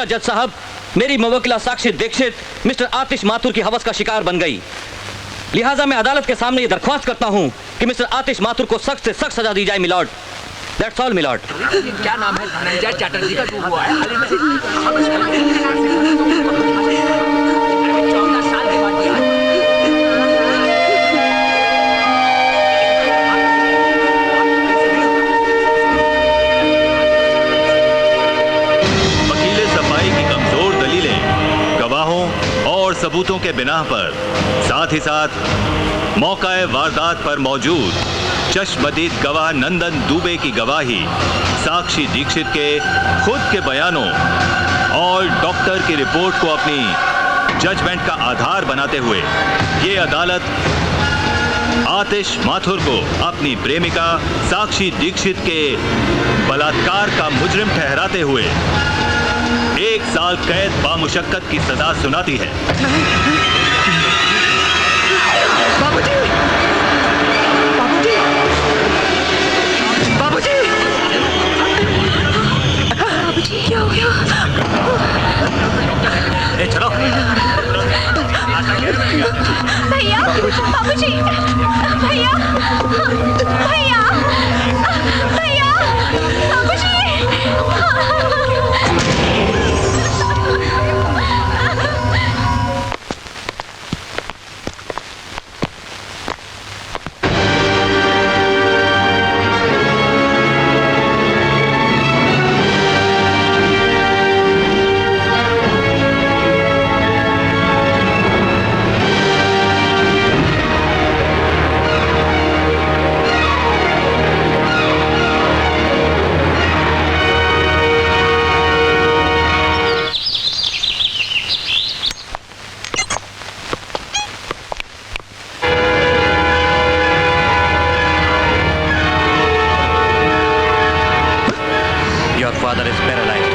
देखिएगा जज साहब, मेरी मुवक्किला साक्षी दीक्षित मिस्टर आतिश माथुर की हवस का शिकार बन गई। लिहाजा मैं अदालत के सामने ये दरख्वास्त करता हूं कि मिस्टर आतिश माथुर को सख्त से सख्त सजा दी जाए मिलॉर्ड। That's all milord. क्या नाम है? धनंजय चटर्जी का हुआ है। 14 साल के बाद दिया। वकीले सफाई की कमजोर दलीलें, गवाहों और सबूतों के बिना पर, साथ ही साथ मौका वारदात पर मौजूद चश्मदीद गवाह नंदन दुबे की गवाही, साक्षी दीक्षित के खुद के बयानों और डॉक्टर की रिपोर्ट को अपनी जजमेंट का आधार बनाते हुए ये अदालत आतिश माथुर को अपनी प्रेमिका साक्षी दीक्षित के बलात्कार का मुजरिम ठहराते हुए 1 साल कैद बामुशक्कत की सजा सुनाती है। बाबूजी! बाबूजी! बाबूजी! बाबूजी क्या हो गया? ए चलो। भैया, बाबूजी, भैया, भैया, भैया, बाबूजी। Father is paralyzed.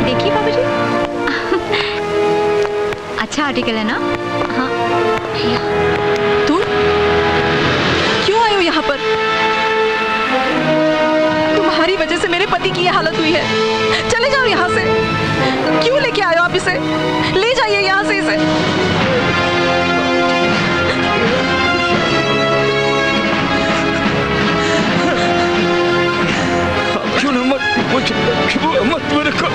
देखिए बाबूजी, अच्छा आर्टिकल है ना? हाँ भैया। तुम क्यों आए हो यहाँ पर? तुम्हारी वजह से मेरे पति की ये हालत हुई है। चले जाओ यहाँ से। क्यों लेके आए हो आप इसे? ले जाइए यहाँ से इसे। मत मेरे को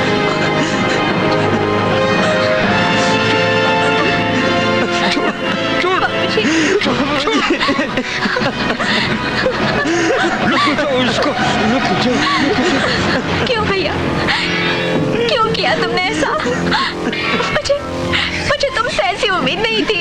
क्यों भैया, क्यों किया तुमने ऐसा? मुझे तुमसे ऐसी उम्मीद नहीं थी।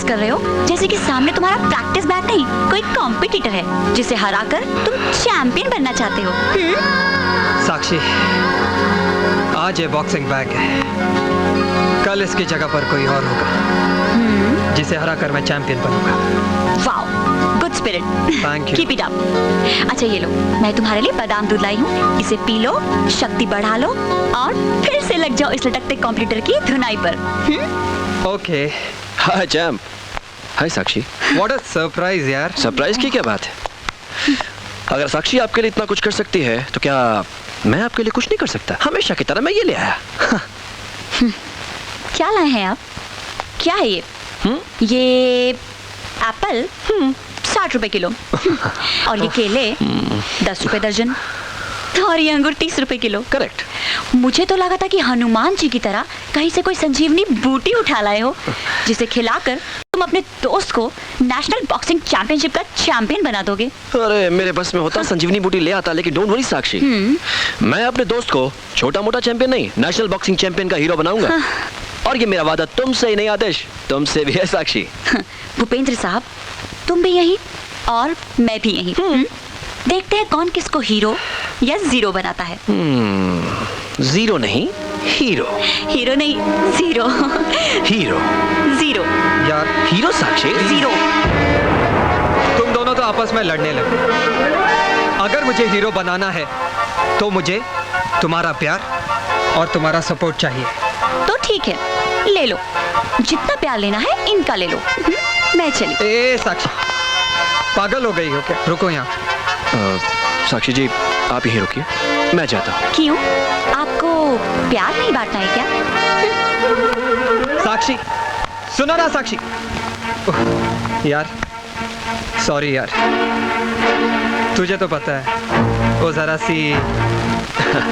कर रहे हो जैसे कि सामने तुम्हारा प्रैक्टिस बैग नहीं, कोई कॉम्पिटिटर है जिसे हराकर तुम चैंपियन बनना चाहते हो। साक्षी, आज ये बॉक्सिंग बैग है, कल इसकी जगह पर कोई और होगा जिसे हराकर मैं चैंपियन बनूंगा। Wow, good spirit, thank you, keep it up. अच्छा ये लो, मैं तुम्हारे लिए बादाम दूध लाई हूँ, इसे पी लो, शक्ति बढ़ा लो और फिर से लग जाओ इस लटकते कॉम्पिटिटर की धुनाई पर। Okay. Hi champ. Hi Sakshi. What a surprise यार। सरप्राइज की क्या बात है? अगर साक्षी आपके लिए इतना कुछ कर सकती है तो क्या मैं आपके लिए कुछ नहीं कर सकता? हमेशा की तरह मैं ये ले आया। क्या लाए हैं आप? क्या है ये? ये एप्पल 60 रुपए किलो और ये केले 10 रुपए दर्जन और ये अंगूर 30 रुपए किलो। करेक्ट। मुझे तो लगा था कि हनुमान जी की तरह कहीं से कोई संजीवनी बूटी उठा लाए हो जिसे खिलाकर तुम अपने दोस्त को नेशनल बॉक्सिंग चैंपियनशिप का चैंपियन बना दोगे। अरे मेरे बस में होता संजीवनी बूटी ले आता, लेकिन डोंट वरी साक्षी, मैं अपने दोस्त को छोटा मोटा चैंपियन नहीं, नेशनल बॉक्सिंग चैंपियन का हीरो बनाऊंगा। और ये मेरा वादा तुमसे ही नहीं आदेश, तुमसे भी है साक्षी। भूपेंद्र साहब, तुम भी यही और मैं भी यही। देखते हैं कौन किसको हीरो या जीरो बनाता है। जीरो नहीं, हीरो। हीरो नहीं, जीरो। हीरो। जीरो। यार हीरो साक्षी। जीरो। तुम दोनों तो आपस में लड़ने लगे। अगर मुझे हीरो बनाना है तो मुझे तुम्हारा प्यार और तुम्हारा सपोर्ट चाहिए। तो ठीक है, ले लो, जितना प्यार लेना है इनका ले लो। मैं चली। ए साक्षी, पागल हो गई हो क्या? रुको यहाँ। साक्षी जी आप यहीं रुकिए, मैं जाता हूँ। क्यों? आपको प्यार नहीं बांटना है क्या? साक्षी सुनो ना साक्षी। यार सॉरी यार, तुझे तो पता है वो जरा सी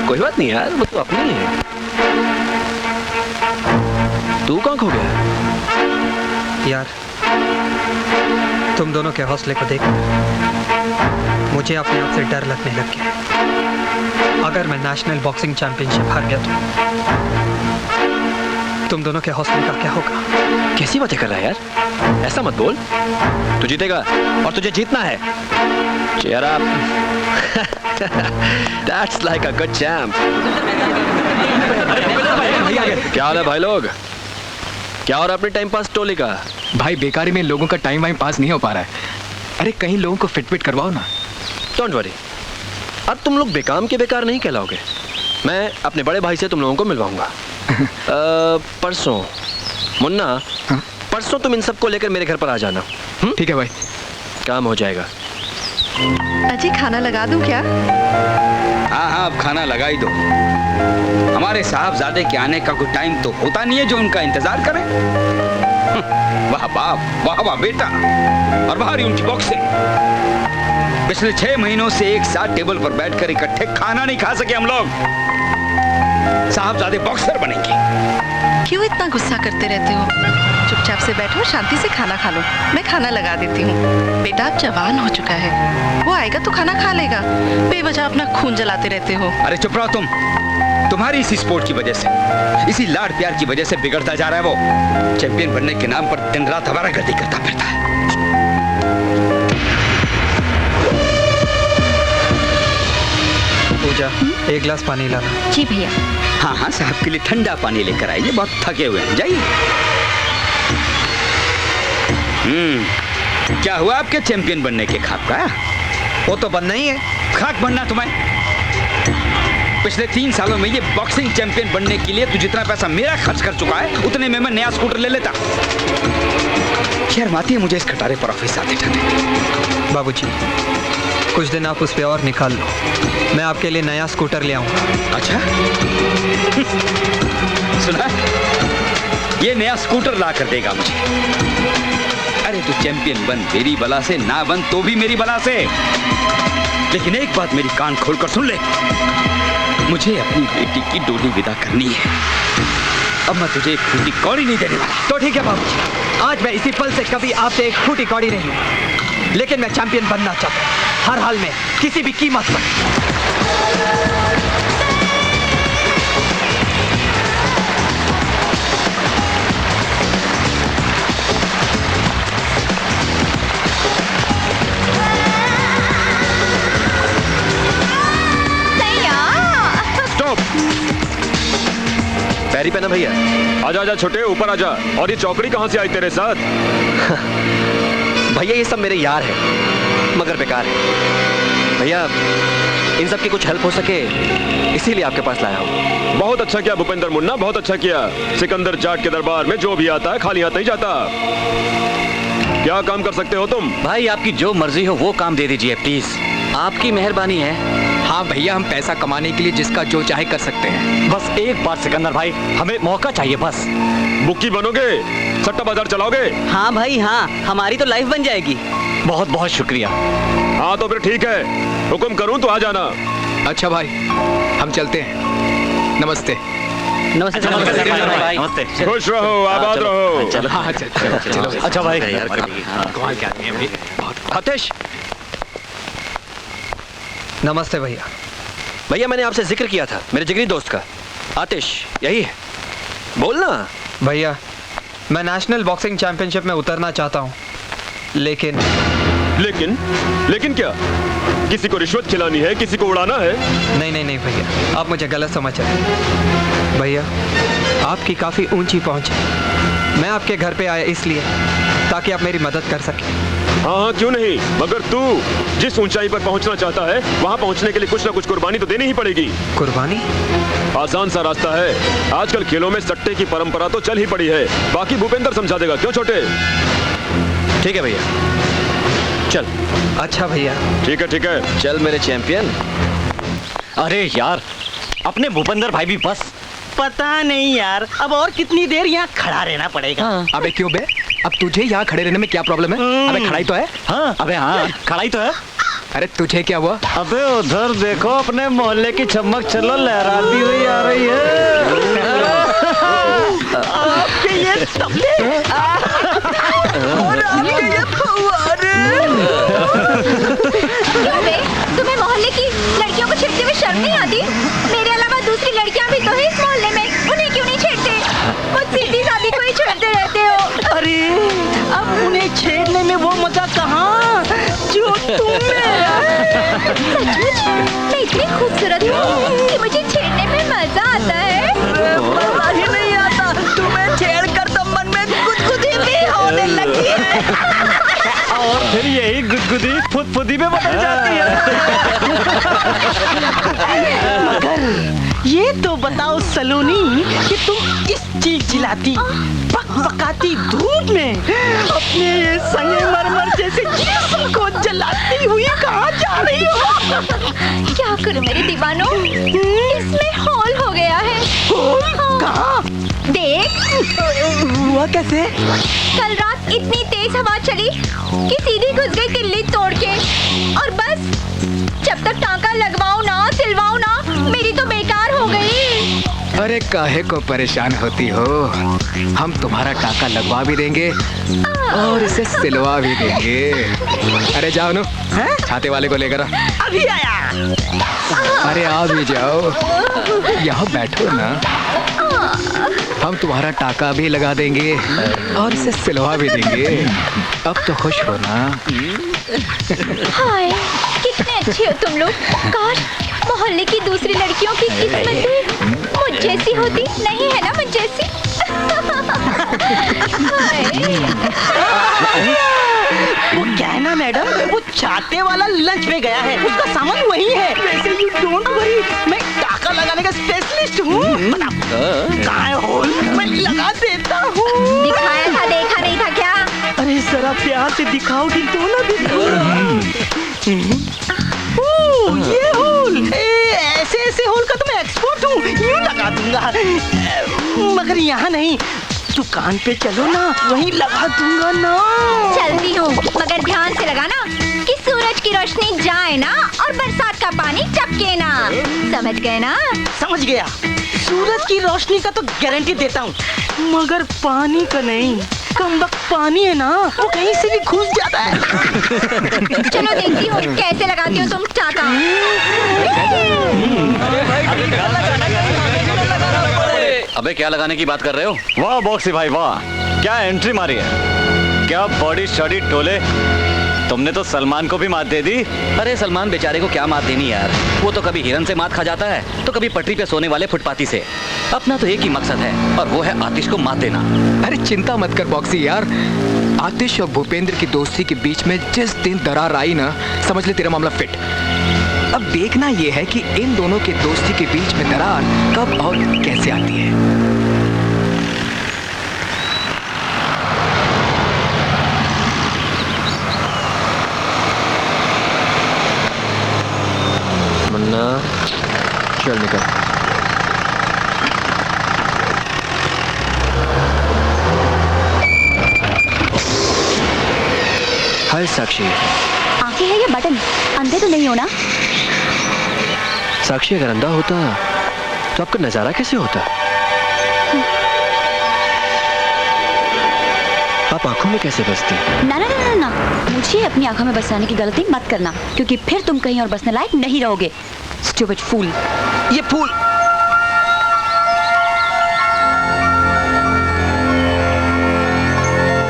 कोई बात नहीं यार, वो तो अपनी है। तू कहाँ खो गया? यार तुम दोनों के हौसले को देख मुझे अपने आप से डर लगने लग गया। अगर मैं नेशनल बॉक्सिंग चैंपियनशिप हार गया तो तुम दोनों के हौसले का क्या होगा? कैसी बातें कर रहा है यार, ऐसा मत बोल। तू जीतेगा और तुझे जीतना है। Cheer up. That's like a good champ. क्या हाल है भाई लोग? क्या हो रहा है अपने टाइम पास टोली का? भाई बेकारी में लोगों का टाइम वाइम पास नहीं हो पा रहा है। अरे कहीं लोगों को फिट करवाओ ना। डोंट वरी, अब तुम लोग बेकाम के बेकार नहीं कहलाओगे। मैं अपने बड़े भाई से तुम लोगों को मिलवाऊंगा। परसों मुन्ना, हाँ? परसों तुम इन सबको लेकर मेरे घर पर आ जाना। ठीक है भाई, काम हो जाएगा। अजी खाना लगा दूं क्या? हाँ हाँ, अब खाना लगा ही दो। हमारे साहबजादे के आने का कोई टाइम तो होता नहीं है जो उनका इंतजार करें। वाह बाप, वाह वाह बेटा, और बाहर उनकी बॉक्सिंग। पिछले 6 महीनों से एक साथ टेबल पर बैठकर इकट्ठे खाना नहीं खा सके हम लोग। साहबजादे बॉक्सर बनेंगे। क्यों इतना गुस्सा करते रहते हो? चुपचाप से बैठो, शांति से खाना खा लो। मैं खाना लगा देती हूँ। बेटा अब जवान हो चुका है, वो आएगा तो खाना खा लेगा। बेवजह अपना खून जलाते रहते हो। अरे चुप रहो तुम। तुम्हारी इसी स्पोर्ट की वजह से, इसी लाड प्यार की वजह से बिगड़ता जा रहा है वो। चैंपियन बनने के नाम पर दिन रात आवारागर्दी करता फिरता है। पूजा, एक गिलास पानी लाना। जी भैया। हाँ हाँ, साहब के लिए ठंडा पानी लेकर आइए, बहुत थके हुए हैं। जाइए। क्या हुआ आपके चैंपियन बनने के ख्वाब का? वो तो बनना ही है। खाक बनना तुम्हें। पिछले 3 सालों में ये बॉक्सिंग चैंपियन बनने के लिए तू जितना पैसा मेरा खर्च कर चुका है, उतने में मैं नया स्कूटर ले लेता। शर्म आती है मुझे इस खटारे पर ऑफिस आते जाते। बाबूजी, कुछ दिन आप उस पे और निकाल लो, मैं आपके लिए नया स्कूटर ले आऊंगा। अच्छा सुना, ये नया स्कूटर ला कर देगा मुझे। अरे तू चैंपियन बन मेरी बला से, ना बन तो भी मेरी बला से। लेकिन एक बात मेरी कान खोलकर सुन ले, मुझे अपनी बेटी की डोली विदा करनी है। अब मैं तुझे एक फूटी कौड़ी नहीं देने वाला। तो ठीक है बाबूजी, आज मैं इसी पल से कभी आपसे एक फूटी कौड़ी नहीं, लेकिन मैं चैंपियन बनना चाहता हूँ, हर हाल में, किसी भी कीमत पर। पैरी पहना भैया। आजा आजा छोटे, ऊपर आजा। और ये चौकड़ी कहाँ से आई तेरे साथ? भैया ये सब मेरे यार हैं, मगर बेकार है। भैया इन सब की कुछ हेल्प हो सके इसीलिए आपके पास लाया हूँ। बहुत अच्छा किया भूपेंद्र मुन्ना, बहुत अच्छा किया। सिकंदर जाट के दरबार में जो भी आता है खाली हाथ नहीं जाता। क्या काम कर सकते हो तुम? भाई आपकी जो मर्जी हो वो काम दे दीजिए प्लीज, आपकी मेहरबानी है। हाँ भैया, हम पैसा कमाने के लिए जिसका जो चाहे कर सकते हैं। बस एक बार सिकंदर भाई, हमें मौका चाहिए बस। बुक्की बनोगे, सट्टा बाजार चलाओगे? हाँ भाई हाँ, हमारी तो लाइफ बन जाएगी। बहुत बहुत शुक्रिया। हाँ तो फिर ठीक है, हुक्म करूं तो आ जाना। अच्छा भाई, हम चलते हैं। नमस्ते। नमस्ते भाई नमस्ते। खुश रहो, आबाद रहो। हाँ चलो। अच्छा भाई आतिश, नमस्ते भैया। भैया मैंने आपसे जिक्र किया था मेरे जिगरी दोस्त का। आतिश यही है, बोलना। भैया मैं नेशनल बॉक्सिंग चैंपियनशिप में उतरना चाहता हूँ, लेकिन लेकिन क्या? किसी को रिश्वत खिलानी है, किसी को उड़ाना है? नहीं भैया, आप मुझे गलत समझ रहे हैं। भैया आपकी काफ़ी ऊंची पहुंच है। मैं आपके घर पे आया इसलिए ताकि आप मेरी मदद कर सकें। हाँ क्यों नहीं, मगर तू जिस ऊंचाई पर पहुंचना चाहता है वहां पहुंचने के लिए कुछ ना कुछ कुर्बानी तो देनी ही पड़ेगी। कुर्बानी? आसान सा रास्ता है। आजकल खेलों में सट्टे की परंपरा तो चल ही पड़ी है, बाकी भूपेंद्र समझा देगा। क्यों छोटे? ठीक है भैया, चल। अच्छा भैया। ठीक है चल मेरे चैंपियन। अरे यार, अपने भूपेंद्र भाई भी बस। पता नहीं यार, अब और कितनी देर यहाँ खड़ा रहना पड़ेगा। अबे क्यों बे? अब तुझे यहाँ खड़े रहने में क्या प्रॉब्लम है? अबे खड़ाई तो है। हाँ अबे हाँ, खड़ाई तो है। अरे तुझे क्या हुआ? अबे उधर देखो, अपने मोहल्ले की चमक चलो लहराती हुई आ रही है। आपके ये तबले और आपके ये फव्वारे। क्यों बे? तुम्हें मोहल्ले की लड़कियों को छेड़ते हुए शर्म नहीं आती? मेरे अलावा दूसरी लड़कियां भी तो है इस मोहल्ले में, उन्हें क्यों नहीं छेड़ते? खुद सीधी सादी को ही छेड़ते रहते हो। अरे अब उन्हें छेड़ने में वो मजा कहाँ जो तुम्हें। सचमुच मैं इतनी खूबसूरत हूँ कि मुझे छेड़ने में मजा आता है। मजा ही नहीं आता, तुम्हें छेड़ कर तो मन में गुदगुदी भी होने लगी है। और फिर यही गुदगुदी फुदफुदी में बदल जाती है। मगर ये तो बताओ सलोनी कि तुम इस चिलचिलाती पकपकाती धूप में अपने ये संगमरमर जैसे जिस्म को जलाती हुई कहाँ जा रही हो? क्या करूं मेरे दीवानों, इसमें हॉल हो गया है। होल? कहाँ? देख, हुआ कैसे? कल रात इतनी तेज हवा चली कि सीधी घुस गई किल्ली तोड़ के, और बस जब तक टांका लगवाऊं ना सिलवाऊं ना, मेरी तो बेकार हो गई। अरे काहे को परेशान होती हो? हम तुम्हारा टाका लगवा भी देंगे और इसे सिलवा भी देंगे। अरे जाओ नो, छाते वाले को लेकर आ। अभी आया। अरे आ भी जाओ, यहाँ बैठो ना। हम तुम्हारा टाका भी लगा देंगे और इसे सिलवा भी देंगे। अब तो खुश हो ना? हाय, कितने अच्छे हो तुम लोग। काश मोहल्ले की दूसरी लड़कियों की किस्मत भी मुझ जैसी होती। नहीं है ना मुझ जैसी? वो क्या है ना मैडम, वो छाते वाला लंच पे गया है, उसका सामान वही है। वैसे यू डोंट वरी, मैं टाका लगाने का स्पेशलिस्ट हूँ। कहाँ है होल? मैं लगा देता हूँ। दिखाया था, देखा नहीं था क्या? अरे जरा प्यार से दिखाओगी तो ना ये होल, ऐसे ऐसे होल का तो मैं एक्सपर्ट हूँ, यूँ लगा दूंगा। मगर यहाँ नहीं, दुकान पे चलो ना, वहीं लगा दूंगा ना। चलती हूँ, मगर ध्यान से लगाना कि सूरज की रोशनी जाए ना और बरसात का पानी टपके ना। समझ गए ना? समझ गया। सूरज की रोशनी का तो गारंटी देता हूँ, मगर पानी का नहीं। कम वक्त पानी है ना, वो कहीं से भी घुस जाता है। चलो देखती हूँ कैसे लगाती हो तुम टाका। अबे क्या लगाने की बात कर रहे हो? वाह बॉक्सी भाई वाह, क्या एंट्री मारी है, क्या बॉडी शॉडी टोले। तुमने तो सलमान को भी मात दे दी। अरे सलमान बेचारे को क्या मात देनी यार, वो तो कभी हिरन से मात खा जाता है तो कभी पटरी पे सोने वाले फुटपाती से। अपना तो एक ही मकसद है और वो है आतिश को मात देना। अरे चिंता मत कर बॉक्सी यार, आतिश और भूपेंद्र की दोस्ती के बीच में जिस दिन दरार आई ना, समझ ले तेरा मामला फिट। अब देखना यह है कि इन दोनों की दोस्ती के बीच में दरार कब और कैसे आती है। मन्ना चल निकल। हाय साक्षी। आंखें हैं या बटन? अंधे तो नहीं हो ना? साक्षी अगर अंधा होता तो आपका नजारा कैसे होता? आप आंखों में कैसे बसती? ना ना ना ना ना, मुझे अपनी आंखों में बसाने की गलती मत करना, क्योंकि फिर तुम कहीं और बसने लायक नहीं रहोगे। स्टूपिड फूल। ये फूल।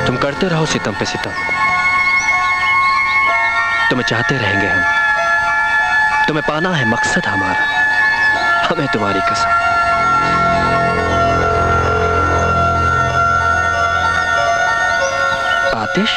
तुम करते रहो सितम पे सितम, तुम्हें चाहते रहेंगे हम, तुम्हें पाना है मकसद हमारा, हमें तुम्हारी कसम। आतिश,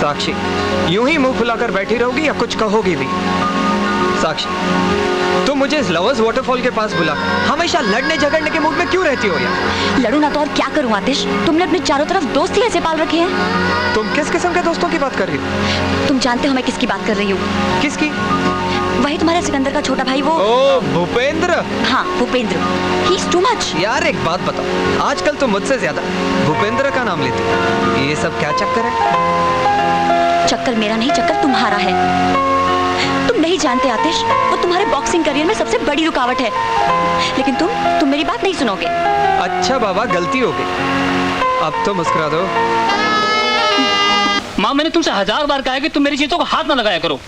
साक्षी, यूं ही मुंह फुलाकर बैठी रहोगी या कुछ कहोगी भी? साक्षी, तुम मुझे इस लवर्स वाटरफॉल के पास बुला हमेशा लड़ने झगड़ने के मूड में क्यों रहती हो यार? लड़ू ना तो और क्या करूं आतिश? तुमने अपने चारों तरफ दोस्त ही ऐसे पाल रखे हैं। तुम किस किस्म के दोस्तों की बात कर रही हो? तुम जानते हो मैं किसकी बात कर रही हूँ? किसकी? वही तुम्हारे सिकंदर का छोटा भाई, वो। ओ भूपेंद्र। हाँ Bhupendra, he is too much. यार एक बात बताओ, आजकल तुम मुझसे ज्यादा भूपेंद्र का नाम लेती हो, ये सब क्या चक्कर है? चक्कर मेरा नहीं, चक्कर तुम्हारा है। तुम नहीं जानते आतिश, वो तुम्हारे बॉक्सिंग करियर में सबसे बड़ी रुकावट है, लेकिन तुम मेरी बात नहीं सुनोगे। अच्छा बाबा, गलती हो गई, अब तो मुस्कुरा दो। माँ, मैंने तुमसे 1000 बार कहा है कि तुम मेरी चीजों को हाथ ना लगाया करो।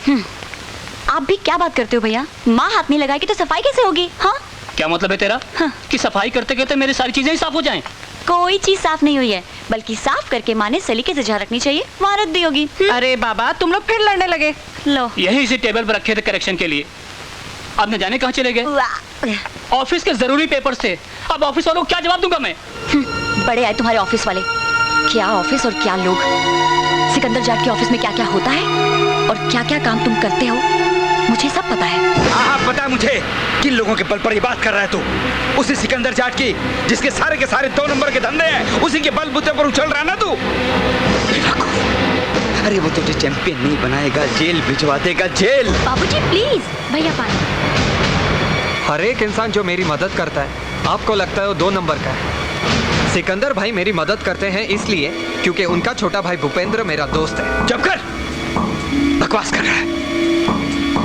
आप भी क्या बात करते हो भैया? माँ हाथ नहीं लगाएगी तो सफाई कैसे होगी? हाँ, क्या मतलब है तेरा? हाँ। कि सफाई करते करते मेरी सारी चीजें ही साफ हो जाएं? कोई चीज साफ नहीं हुई है, बल्कि साफ करके माँ ने सलीके से जहाँ रखनी चाहिए वहाँ रख दी होगी। अरे बाबा, तुम लोग फिर लड़ने लगे। लो, यही इसी टेबल पर रखे थे करेक्शन के लिए। अब न जाने कहाँ चले गए। ऑफिस के जरूरी पेपर्स थे, अब ऑफिस वालों को क्या जवाब दूंगा मैं? बड़े आए तुम्हारे ऑफिस वाले। क्या ऑफिस और क्या लोग। सिकंदर जाट के ऑफिस में क्या क्या होता है और क्या क्या काम तुम करते हो, मुझे सब पता है। हाँ, पता है मुझे किन लोगों के बल पर ये बात कर रहा है तू। उसी सिकंदर जाट की, जिसके सारे के सारे 2 नंबर के धंधे हैं, उसी के बलबूते पर उछल रहा है ना तू। अरे वो तुझे चैंपियन नहीं बनाएगा, जेल भिजवा देगा, जेल। बाबूजी प्लीज, भैया पानी। हर एक इंसान जो मेरी मदद करता है, आपको लगता है वो 2 नंबर का है। सिकंदर भाई मेरी मदद करते हैं इसलिए क्योंकि उनका छोटा भाई भूपेंद्र मेरा दोस्त है। चुप कर, बकवास कर रहा है।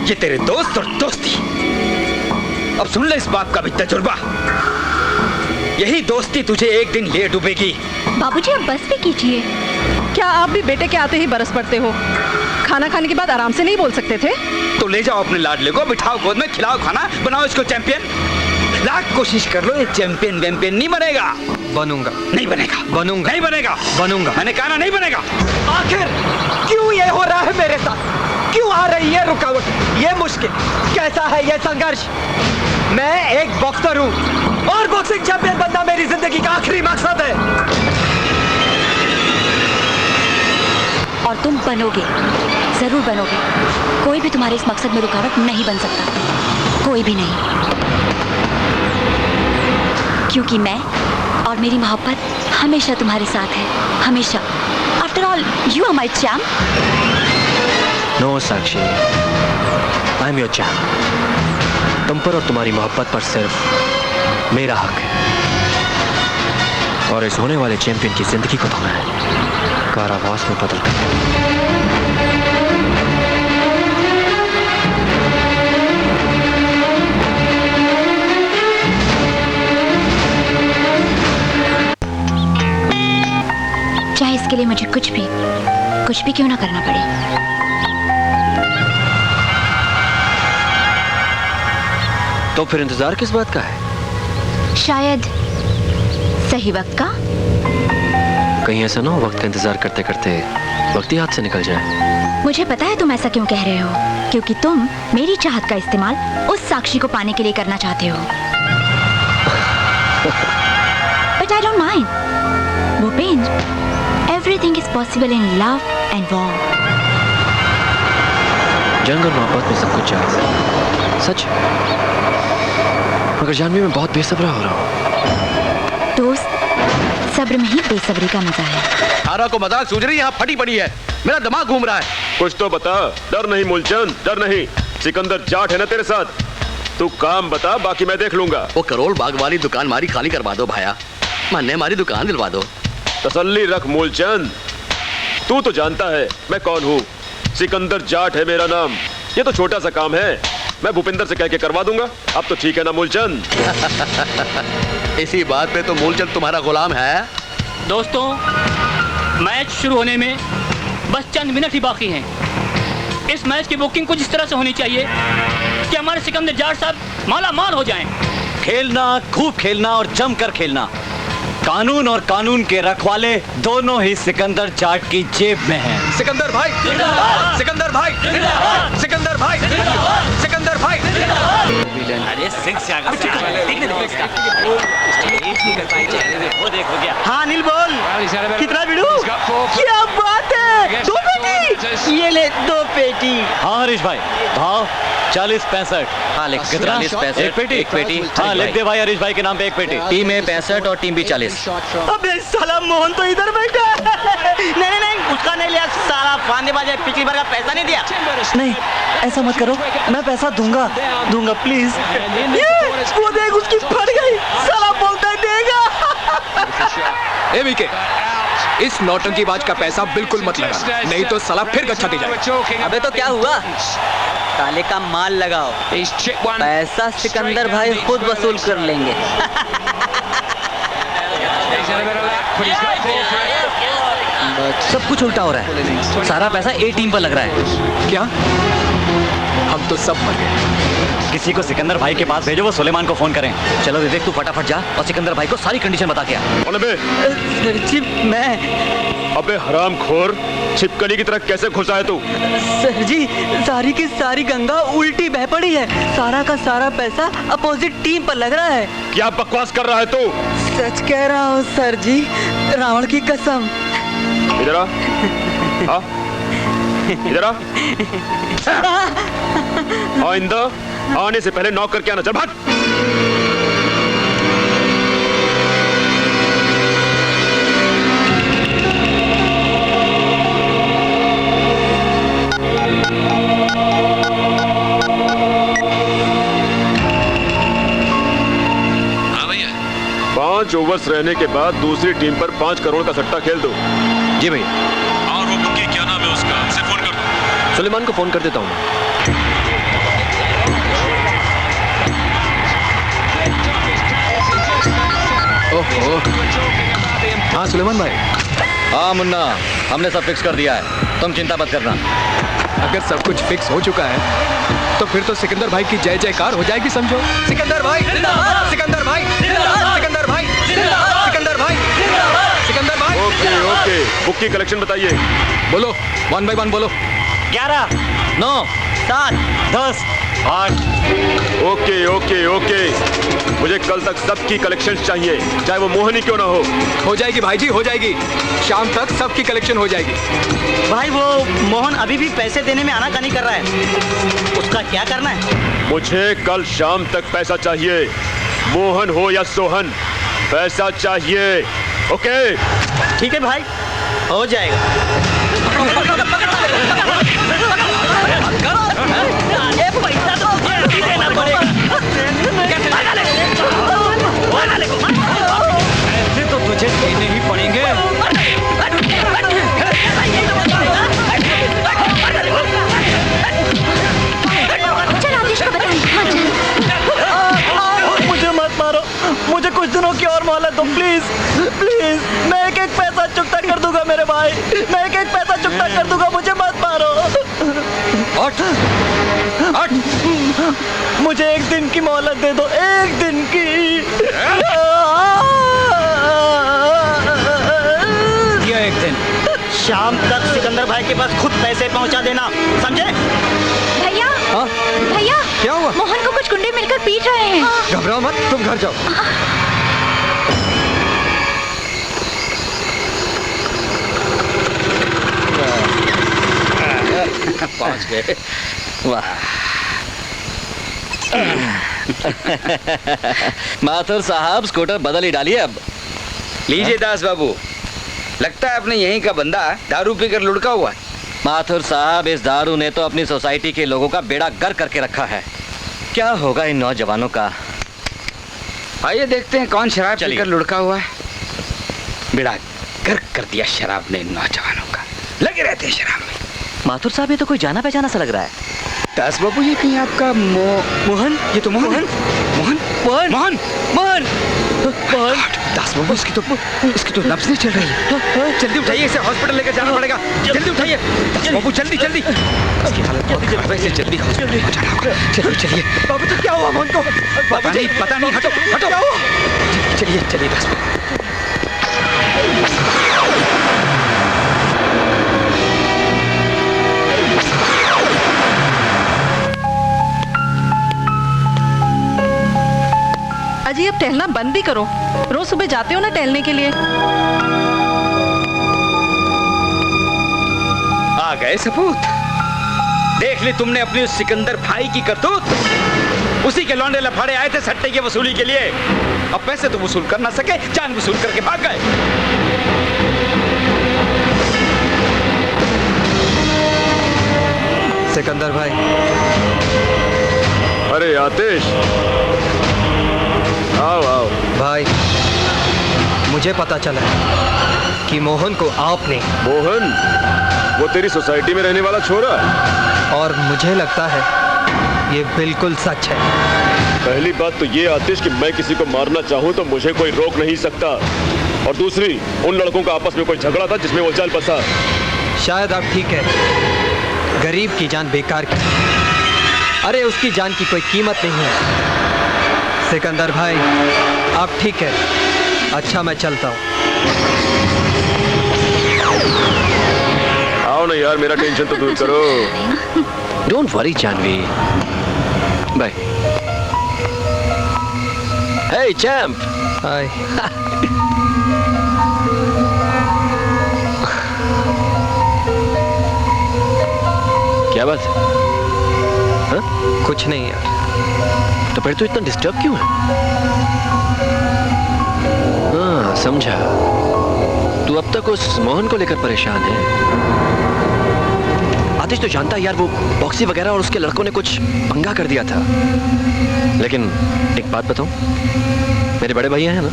ये तेरे दोस्त और दोस्ती। अब सुन ले इस बात का भी तजुर्बा। यही दोस्ती तुझे एक दिन ले डूबेगी। बाबूजी अब बस भी कीजिए। क्या आप भी बेटे के आते ही बरस पड़ते हो? खाना खाने के बाद आराम से नहीं बोल सकते थे? तो ले जाओ अपने लाडले को, बिठाओ गोद में, खिलाओ खाना, बनाओ इसको चैंपियन। लाख कोशिश कर लो, ये चैंपियन वैंपियन नहीं बनेगा। बनूंगा। नहीं बनेगा। बनूंगा। नहीं बनेगा। बनूंगा। मैंने कहा ना, नहीं बनेगा। आखिर क्यों ये हो रहा है मेरे साथ? क्यों आ रही है रुकावट, ये मुश्किल? कैसा है ये संघर्ष? मैं एक बॉक्सर हूँ और बॉक्सिंग चैंपियन बनना मेरी जिंदगी का आखिरी मकसद है। और तुम बनोगे, जरूर बनोगे। कोई भी तुम्हारे इस मकसद में रुकावट नहीं बन सकता, कोई भी नहीं। क्योंकि मैं और मेरी मोहब्बत हमेशा तुम्हारे साथ है, हमेशा। After all you are my champ. No Sakshi, I am your champ. तुम पर और तुम्हारी मोहब्बत पर सिर्फ मेरा हक है, और इस होने वाले चैंपियन की जिंदगी को तो मैं कारावास में बदल दूंगा। चाहे इसके लिए मुझे कुछ भी क्यों ना करना पड़े। तो फिर इंतजार किस बात का है? शायद सही वक्त का। कहीं ऐसा ना हो वक्त का इंतजार करते करते वक्त ही हाथ से निकल जाए। मुझे पता है तुम ऐसा क्यों कह रहे हो, क्योंकि तुम मेरी चाहत का इस्तेमाल उस साक्षी को पाने के लिए करना चाहते हो। But I don't mind Bhupendra, everything is possible in love and war. जंग और मोहब्बत में सब कुछ जायज है, सच। मगर जानवी मैं बहुत बेसब्रा हो रहा हूँ। सब्र में ही बेसब्री का मजा है। तारा को मजाक सूझ रही, यहाँ फटी पड़ी है, मेरा दिमाग घूम रहा है। कुछ तो बता। डर नहीं मूलचंद, डर नहीं। सिकंदर जाट है ना तेरे साथ। तू काम बता, बाकी मैं देख लूंगा। वो करोल बाग वाली दुकान मारी खाली करवा दो भाया, मन्ने हमारी दुकान दिलवा दो। तसल्ली रख मूलचंद, तू तो जानता है मैं कौन हूँ। सिकंदर जाट है मेरा नाम। ये तो छोटा सा काम है, मैं भूपिंदर से कह के करवा दूंगा। अब तो ठीक है ना मूलचंद? इसी बात पे तो मूलचंद तुम्हारा गुलाम है। दोस्तों, मैच शुरू होने में बस चंद मिनट ही बाकी हैं। इस मैच की बुकिंग कुछ इस तरह से होनी चाहिए कि हमारे सिकंदर जाट साहब माला माल हो जाएं। खेलना, खूब खेलना और जमकर खेलना। कानून और कानून के रखवाले दोनों ही सिकंदर जाट की जेब में हैं। सिकंदर भाई, सिकंदर भाई, सिकंदर भाई, सिकंदर भाई। अरे सिंह से आगे वो देखो क्या। हाँ अनिल बोल, कितना बिड़ू? क्या बात है, 2 पेटी। ये ले 2 पेटी। हाँ हरीश भाई, भाव 40-65। हाँ लिख, कितना? 40-65। एक पेटी। एक पेटी। हाँ लिख दे भाई, हरीश भाई के नाम पे एक पेटी। टीम में 65 और टीम भी 40। अबे साला मोहन तो इधर बैठा है। नहीं, उसका नहीं लिया साला फांदेबाज है, पिछली बार का पैसा नहीं दिया। नहीं, ऐसा मत करो, मैं पैसा दूंगा प्लीज। वो देख उसकी फट गई, साला बोलता है देगा। ए विके, इस नौटंकीबाज का पैसा बिल्कुल मत लगा, नहीं तो साला फिर गच्छा दे जाएगा। अबे तो क्या हुआ, ताले का माल लगाओ, पैसा सिकंदर भाई खुद वसूल कर लेंगे। सब कुछ उल्टा हो रहा है, सारा पैसा ए टीम पर लग रहा है। क्या? हम तो सब मर गए। किसी को सिकंदर भाई के पास भेजो, वो सुलेमान को फोन करें। चलो विवेक, तू फटाफट जा और सिकंदर भाई को सारी कंडीशन बता के आ। मैं अबे हरामखोर, छिपकली की तरह कैसे घुसा है तू? सर जी, सारी की सारी गंगा उल्टी बह पड़ी है, सारा का सारा पैसा अपोजिट टीम पर लग रहा है। क्या बकवास कर रहा है तू? सच कह रहा हूँ सर जी, रावण की कसम। इधर आ। हाँ? इधर आ। आइंदा आने से पहले नॉक करके आना। चल भाग। हाँ भैया। 5 ओवर्स रहने के बाद दूसरी टीम पर 5 करोड़ का सट्टा खेल दो। जी भैया। और वो बुकी क्या नाम है उसका, उसे फोन कर दो। सुलेमान को फोन कर देता हूँ। ओहो। हाँ सुलेमान भाई। हाँ मुन्ना, हमने सब फिक्स कर दिया है, तुम चिंता मत करना। अगर सब कुछ फिक्स हो चुका है तो फिर तो सिकंदर भाई की जय जयकार हो जाएगी, समझो। सिकंदर भाई, सिकंदर भाई, सिकंदर भाई, सिकंदर भाई, सिकंदर भाई। ओके, बुक की कलेक्शन बताइए। बोलो, 1 by 1 बोलो। 11, 9, 7, 10, 8। ओके, मुझे कल तक सबकी कलेक्शन चाहिए, चाहे वो मोहनी क्यों ना हो जाएगी भाई जी, हो जाएगी। शाम तक सबकी कलेक्शन हो जाएगी। भाई वो मोहन अभी भी पैसे देने में आनाकानी कर रहा है, उसका क्या करना है? मुझे कल शाम तक पैसा चाहिए, मोहन हो या सोहन, पैसा चाहिए। ओके ठीक है भाई, हो जाएगा। ये पैसा तो तुझे देना पड़ेगा। ऐसे तो तुझे देने ही पड़ेंगे। चल आदेश को बताएं। मुझे मत मारो, मुझे कुछ दिनों की और मोहलत दो प्लीज, प्लीज। मैं एक पैसा चुकता कर दूंगा मेरे भाई, मैं एक पैसा चुकता कर दूंगा, मुझे मत मारो। हट। मुझे 1 दिन की मोहलत दे दो, 1 दिन की। ये 1 दिन। शाम तक सिकंदर भाई के पास खुद पैसे पहुंचा देना, समझे? भैया, हाँ? भैया, क्या हुआ? मोहन को कुछ गुंडे मिलकर पीट रहे हैं। घबराओ मत, तुम घर जाओ। पहुंच गए। वाह। माथुर साहब, स्कूटर बदल ही डालिए अब। लीजिए दास बाबू, लगता है अपने यहीं का बंदा दारू पीकर लुढ़का हुआ है। माथुर साहब, इस दारू ने तो अपनी सोसाइटी के लोगों का बेड़ा गर्क करके रखा है। क्या होगा इन नौजवानों का? आइए देखते हैं कौन शराब चलिए। पीकर लुढ़का हुआ है। बेड़ा गर्क कर दिया शराब ने इन नौजवानों का, लगे रहते हैं शराब में। माथुर साहब, ये तो कोई जाना पहचाना सा लग रहा है। दास बाबू, ये कहीं आपका मोहन? ये तो मोहन है। मोहन मोहन मोहन मोहन मोहन। दास बाबू, इसकी तो नब्ज नहीं चल रही है। जल्दी उठाइए, इसे हॉस्पिटल लेकर जाना पड़ेगा। जल्दी उठाइए दास बाबू, जल्दी जल्दी। इसकी हालत बहुत खराब है, इसे जल्दी हॉस्पिटल पहुंचाना होगा। चलिए चलिए। बाबू जी क्या हुआ मोहन को? पता नहीं, हटो हटो। क्या हुआ? चलिए चलिए दास बाबू। अजी अब टहलना बंद भी करो, रोज सुबह जाते हो ना टहलने के लिए। आ गए सपूत। देख ली तुमने अपनी उस सिकंदर भाई की करतूत। उसी के लौंडे लफाड़े आए थे सट्टे की वसूली के लिए। अब पैसे तो वसूल कर ना सके, जान वसूल करके भाग गए। सिकंदर भाई। अरे आतिश, आओ आओ। भाई, मुझे पता चला कि मोहन को आपने। मोहन? वो तेरी सोसाइटी में रहने वाला छोरा? और मुझे लगता है ये बिल्कुल सच है। पहली बात तो ये आतिश कि मैं किसी को मारना चाहूं तो मुझे कोई रोक नहीं सकता, और दूसरी, उन लड़कों का आपस में कोई झगड़ा था जिसमें वो चल बसा। शायद आप ठीक है, गरीब की जान बेकार की। अरे उसकी जान की कोई कीमत नहीं है। सिकंदर भाई, आप ठीक है। अच्छा, मैं चलता हूँ। आओ ना यार, मेरा टेंशन तो दूर करो। Don't worry Janvi. Bye. Hey champ. Hi. क्या बात है? हाँ? कुछ नहीं यार। तो फिर तो इतना डिस्टर्ब क्यों है? हाँ, समझा। तू अब तक उस मोहन को लेकर परेशान है। आतिश तो जानता है यार, वो बॉक्सी वगैरह और उसके लड़कों ने कुछ पंगा कर दिया था। लेकिन एक बात बताऊं, मेरे बड़े भैया हैं ना,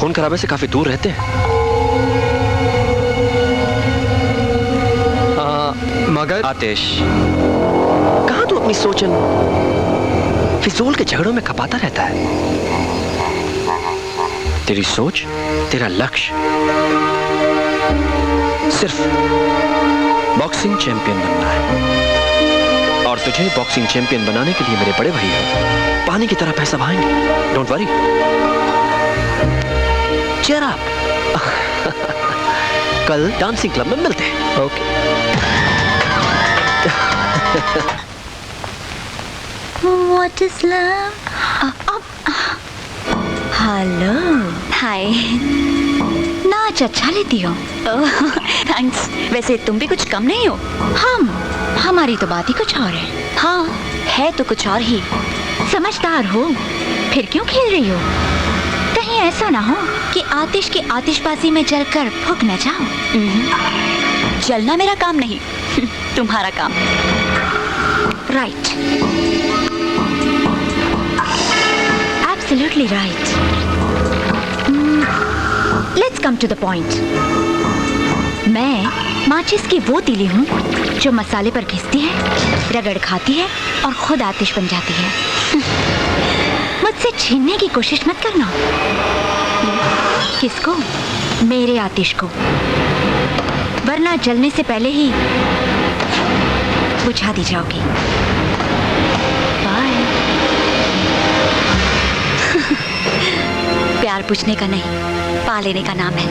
खून खराबे से काफी दूर रहते हैं। मगर आतिश, कहां तू अपनी सोचन फिजूल के झगड़ों में खपाता रहता है? तेरी सोच, तेरा लक्ष्य सिर्फ बॉक्सिंग चैंपियन बनना है, और तुझे बॉक्सिंग चैंपियन बनाने के लिए मेरे बड़े भैया पानी की तरह पैसा बहाएंगे। Don't worry, cheer up. कल डांसिंग क्लब में मिलते हैं। Okay. What is love? Hello. Hi. नाच अच्छा लेती हो। थैंक्स। वैसे तुम भी कुछ कम नहीं हो। हमारी तो बात ही कुछ और है। हाँ, है तो कुछ और ही। समझदार हो, फिर क्यों खेल रही हो? कहीं ऐसा ना हो कि आतिश की आतिशबाजी में जलकर फूक न जाओ। जलना मेरा काम नहीं, तुम्हारा काम। Right. Absolutely right. Let's come to the point. मैं माचिस की वो तीली हूँ जो मसाले पर घिसती है, रगड़ खाती है और खुद आतिश बन जाती है। मुझसे छीनने की कोशिश मत करना। किसको? मेरे आतिश को, वरना जलने से पहले ही बुझा दी जाओगी। बाय। प्यार पूछने का नहीं, पा लेने का नाम है।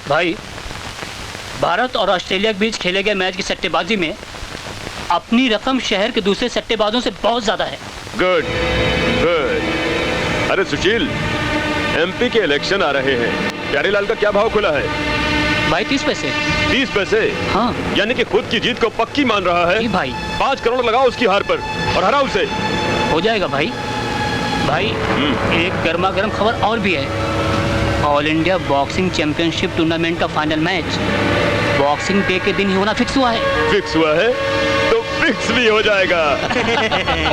भाई, भारत और ऑस्ट्रेलिया के बीच खेले गए मैच की सट्टेबाजी में अपनी रकम शहर के दूसरे सट्टेबाजों से बहुत ज्यादा है। Good good. अरे सुशील, एमपी के इलेक्शन आ रहे हैं, प्यारेलाल का क्या भाव खुला है? भाई 30 पैसे। 30 पैसे? हाँ। यानी कि खुद की जीत को पक्की मान रहा है। जी भाई। 5 करोड़ लगाओ उसकी हार पर और हराओ उसे। हो जाएगा भाई। भाई एक गर्मा गर्म खबर और भी है। All India boxing championship tournament का फाइनल मैच बॉक्सिंग डे के दिन ही होना फिक्स हुआ है। फिक्स हुआ है तो फिक्स भी हो जाएगा।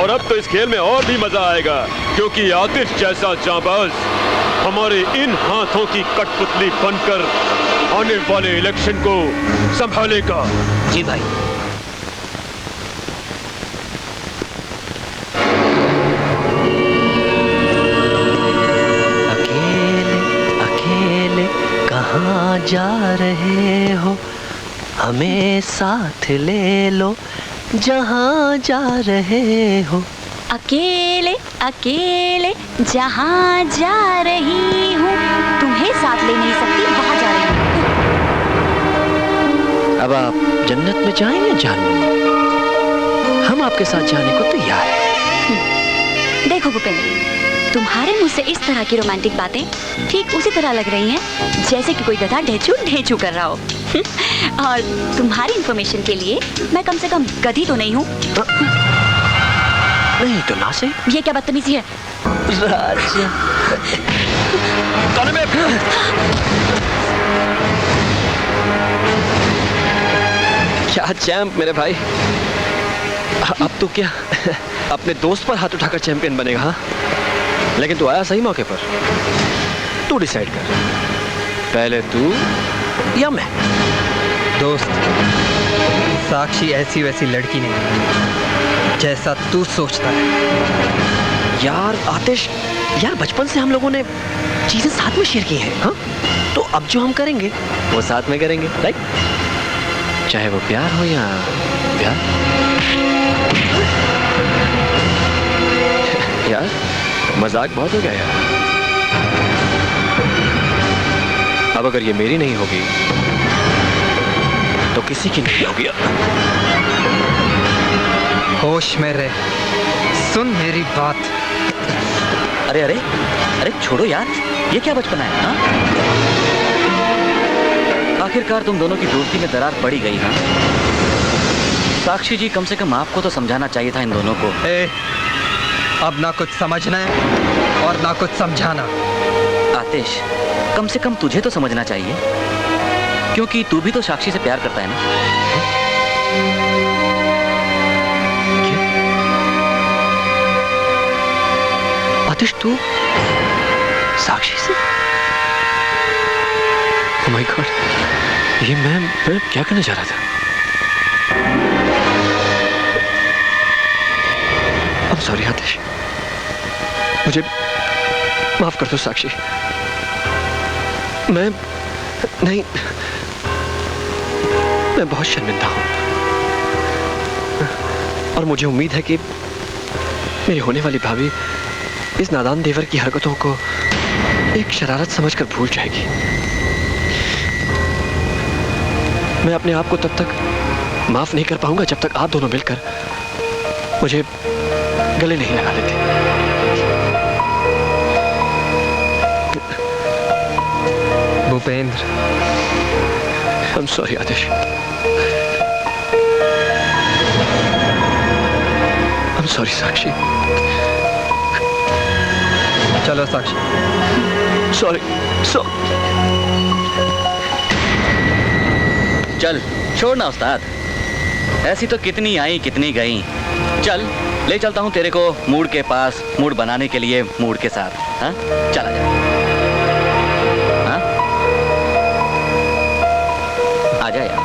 और अब तो इस खेल में और भी मजा आएगा, क्योंकि आतिश जैसा जांबाज हमारे इन हाथों की कठपुतली बनकर आने वाले इलेक्शन को संभालेगा। जी भाई। अकेले अकेले कहाँ जा रहे हो, हमें साथ ले लो जहाँ जा रहे हो। अकेले अकेले जहाँ जा रही हूँ, तुम्हें साथ ले नहीं सकती, वहाँ जा रही हूँ। अब आप जन्नत में जाएंगे जानू, हम आपके साथ जाने को तैयार हैं। देखो भूपेंद्र, तुम्हारे मुंह से इस तरह की रोमांटिक बातें ठीक उसी तरह लग रही हैं जैसे कि कोई गधा ढेचू ढेचू कर रहा हो। और तुम्हारी इंफॉर्मेशन के लिए मैं कम से कम गधी तो नहीं हूँ। नहीं तो ना से। ये क्या बदतमीजी है? राजा क्या चैंप मेरे भाई। अब तो क्या अपने दोस्त पर हाथ उठाकर चैंपियन बनेगा? हाँ, लेकिन तू आया सही मौके पर। तू डिसाइड कर, पहले तू या मैं। दोस्त, साक्षी ऐसी वैसी लड़की नहीं जैसा तू सोचता है। यार आतिश, यार बचपन से हम लोगों ने चीजें साथ में शेयर की हैं। हाँ, तो अब जो हम करेंगे वो साथ में करेंगे, राइट? चाहे वो प्यार हो या प्यार। यार मजाक बहुत हो गया यार। अब अगर ये मेरी नहीं होगी तो किसी की नहीं होगी। होश में रह, सुन मेरी बात। अरे अरे अरे छोड़ो यार, ये क्या बचपना है? हाँ, आखिरकार तुम दोनों की दोस्ती में दरार पड़ी गई। हाँ, साक्षी जी, कम से कम आपको तो समझाना चाहिए था इन दोनों को। अब ना कुछ समझना है और ना कुछ समझाना। आतिश, कम से कम तुझे तो समझना चाहिए, क्योंकि तू भी तो साक्षी से प्यार करता है ना। आतिश, तू साक्षी से? ओह माय गॉड, ये मैं क्या करने जा रहा था? I'm sorry आतिश, मुझे माफ कर दो साक्षी। मैं बहुत शर्मिंदा हूं और मुझे उम्मीद है कि मेरी होने वाली भाभी इस नादान देवर की हरकतों को एक शरारत समझकर भूल जाएगी। मैं अपने आप को तब तक माफ नहीं कर पाऊंगा जब तक आप दोनों मिलकर मुझे गले नहीं लगा लेते। Bhupendra, I'm sorry Atish. I'm sorry साक्षी। चलो साक्षी। सॉरी। चल छोड़ना उस्ताद, ऐसी तो कितनी आई कितनी गई। चल ले चलता हूँ तेरे को मूड के पास, मूड बनाने के लिए मूड के साथ। हाँ, चला जा। हाँ, आ जा यार।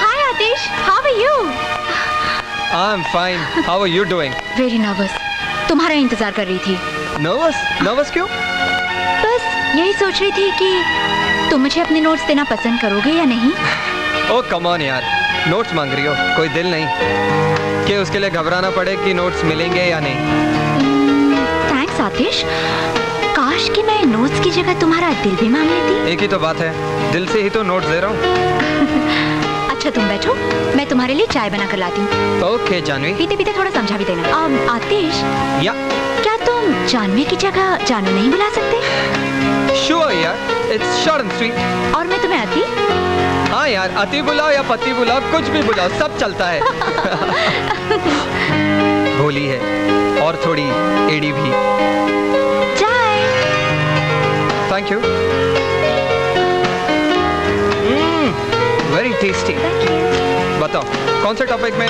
Hi Atish, how are you? I'm fine. How are you doing? Very nervous. तुम्हारा इंतजार कर रही थी। Nervous क्यों? बस यही सोच रही थी कि तुम मुझे अपने नोट्स देना पसंद करोगे या नहीं। ओ कम ऑन यार, नोट्स मांग रही हो, कोई दिल नहीं कि उसके लिए घबराना पड़े कि नोट्स मिलेंगे या नहीं। थैंक्स आतिश, काश कि मैं नोट्स की जगह तुम्हारा दिल भी मांग लेती। एक ही तो बात है, दिल से ही तो नोट्स दे रहा हूँ। अच्छा तुम बैठो, मैं तुम्हारे लिए चाय बना कर लाती हूँ। ओके जानवी। पीते पीते थोड़ा समझा भी देना। आतिश, या क्या तुम जानवी की जगह जानू नहीं बुला सकते? श्योर यार, इट्स शॉर्ट एंड स्वीट। और मैं तुम्हें अति? हाँ यार, अति बुलाओ या पति बुलाओ, कुछ भी बुलाओ, सब चलता है। भोली है और थोड़ी एड़ी भी। चाय। Thank you. Very tasty. बताओ कौन से टॉपिक में?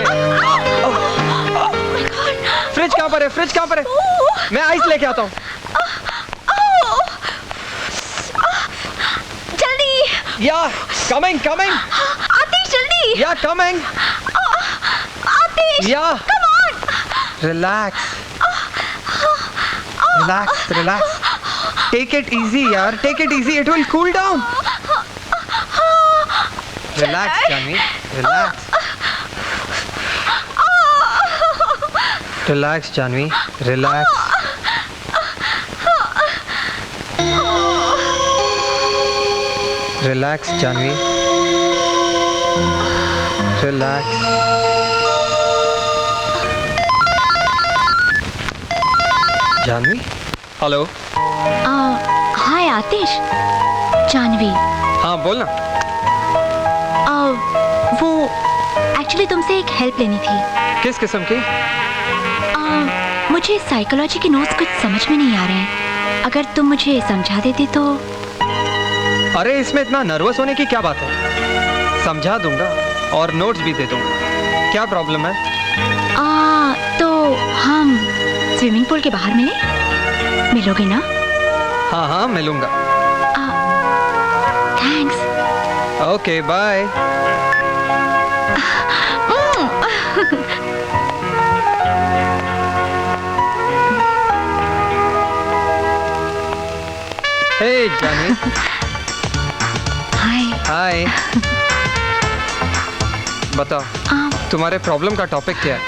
फ्रिज कहाँ पर है? फ्रिज कहाँ पर है? मैं आइस लेके आता हूँ। जल्दी। या कमिंग कमिंग। आतिश जल्दी। या coming. Atish. Yeah come on. Relax relax relax. Take it easy यार, take it easy, it will cool down. Relax Janvi, relax. Relax Janvi, relax. Relax Janvi, relax. Janvi, hello. Hi Atish. Janvi. हाँ बोलना। वो एक्चुअली तुमसे एक हेल्प लेनी थी। किस किस्म की? मुझे साइकोलॉजी के नोट्स कुछ समझ में नहीं आ रहे हैं, अगर तुम मुझे समझा देती तो। अरे इसमें इतना नर्वस होने की क्या बात है, समझा दूंगा और नोट्स भी दे दूंगा। क्या प्रॉब्लम है? तो हम स्विमिंग पूल के बाहर मिलोगे ना? हाँ हाँ मिलूंगा। Thanks. Okay bye. Hey Janvi. Hi. Hi. बताओ तुम्हारे प्रॉब्लम का टॉपिक क्या है?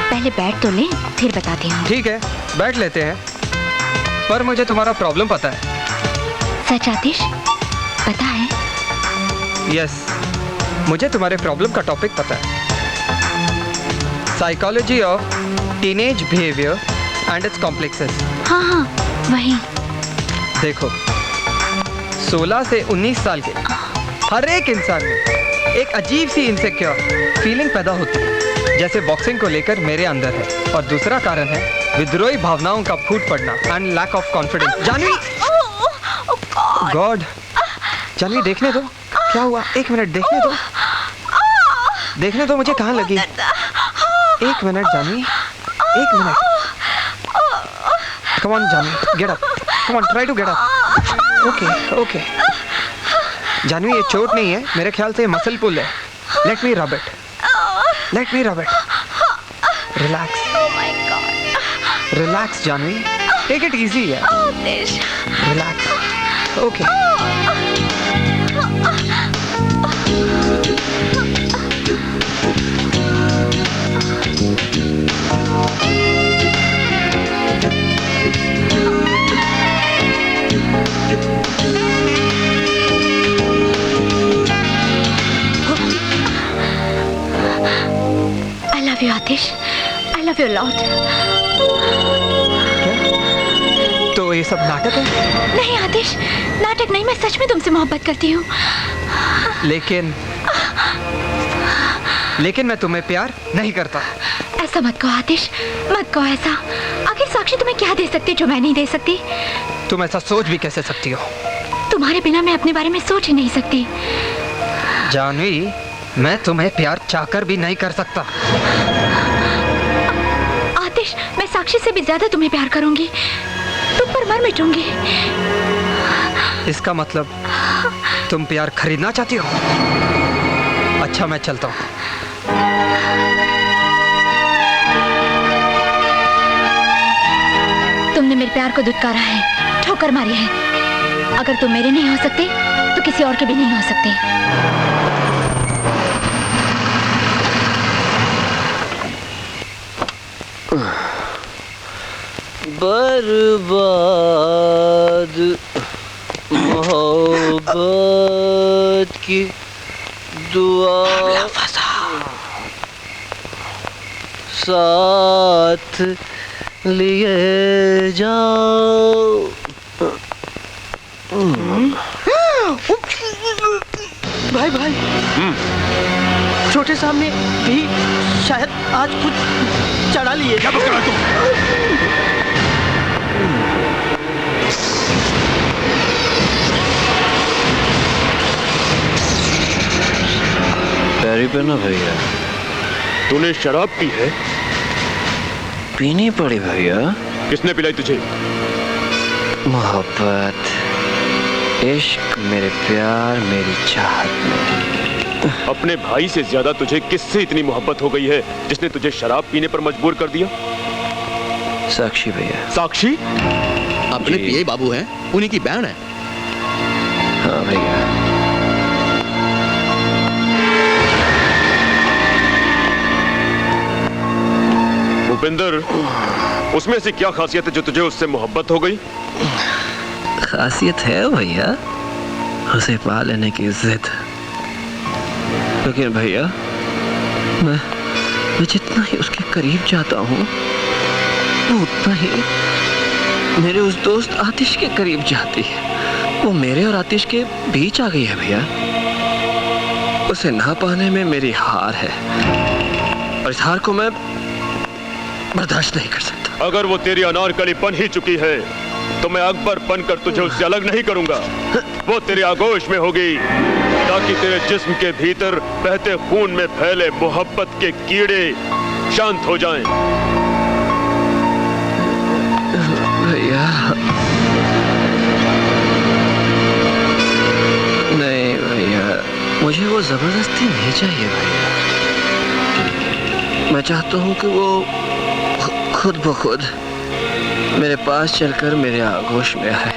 पहले बैठ तो ले, फिर बताती हूँ। ठीक है बैठ लेते हैं, पर मुझे तुम्हारा प्रॉब्लम पता है। सच आतिश? पता है? यस, मुझे तुम्हारे प्रॉब्लम का टॉपिक पता है। Psychology of teenage behaviour and it's complexes. हाँ हाँ वही। देखो 16 से 19 साल के हर एक इंसान में एक अजीब सी इनसिक्योर फीलिंग पैदा होती है, जैसे बॉक्सिंग को लेकर मेरे अंदर है। और दूसरा कारण है विद्रोही भावनाओं का फूट पड़ना and lack of confidence. Janvi, God, Janvi देखने दो क्या हुआ, एक मिनट देखने दो, देखने दो मुझे कहाँ लगी। एक मिनट जानवी, एक minute. Come on Janvi, get up, come on, try to get up. Okay okay Janvi, ये चोट नहीं है, मेरे ख्याल से मसल पुल है। Late me rub it, let me rub it. Relax, relax Janvi, take it easy है। Relax, okay. I love you Atish, I love you a lot। तो ये सब नाटक है? नहीं आतिश, नाटक नहीं, मैं सच में तुमसे मोहब्बत करती हूँ। लेकिन मैं तुम्हें प्यार नहीं करता। ऐसा मत कहो आतिश, मत कहो ऐसा। आखिर साक्षी तुम्हें क्या दे सकती जो मैं नहीं दे सकती? तुम ऐसा सोच भी कैसे सकती हो? तुम्हारे बिना मैं अपने बारे में सोच ही नहीं सकती। जानवी, मैं तुम्हें प्यार चाहकर भी नहीं कर सकता। आतिश, मैं साक्षी से भी ज्यादा तुम्हें प्यार करूंगी, तुम पर मर मिटूंगी। इसका मतलब तुम प्यार खरीदना चाहती हो? अच्छा मैं चलता हूँ। तुमने मेरे प्यार को दुत्कारा है, ठोकर मारी है। अगर तुम मेरे नहीं हो सकते तो किसी और के भी नहीं हो सकते। बर्बाद मोहब्बत की दुआ साथ लिए जाओ। भाई भाई छोटे साहब ने भी शायद आज कुछ चढ़ा लिए। क्या बक रहा है तू? पैरी पे ना भैया, तूने शराब पी है? पीनी पड़ी भैया। किसने पिलाई तुझे? मोहब्बत, इश्क, मेरे प्यार, मेरी चाहत में। अपने भाई से ज्यादा तुझे किससे इतनी मोहब्बत हो गई है जिसने तुझे शराब पीने पर मजबूर कर दिया? साक्षी भैया। साक्षी? अपने पीए बाबू हैं, उन्हीं की बहन है। हाँ भैया। भूपेंद्र, उसमें ऐसी क्या खासियत है जो तुझे उससे मोहब्बत हो गई? खासियत है भैया, उसे पा लेने की जिद। लेकिन भैया, मैं जितना ही उसके करीब जाता हूँ, वो उतना ही मेरे उस दोस्त आतिश के करीब जाती है। वो मेरे और आतिश के बीच आ गई है भैया। उसे ना पाने में मेरी हार है, और इस हार को मैं बर्दाश्त नहीं कर सकता। अगर वो तेरी अनारकली बन ही चुकी है तो मैं अकबर बनकर तुझे उससे अलग नहीं करूंगा। वो तेरे आगोश में होगी ताकि तेरे जिस्म के भीतर बहते खून में फैले मोहब्बत के कीड़े शांत हो जाएं। भैया नहीं भैया, मुझे वो जबरदस्ती नहीं चाहिए भैया। मैं चाहता हूँ कि वो खुद ब खुद मेरे पास चलकर मेरे आगोश में आए,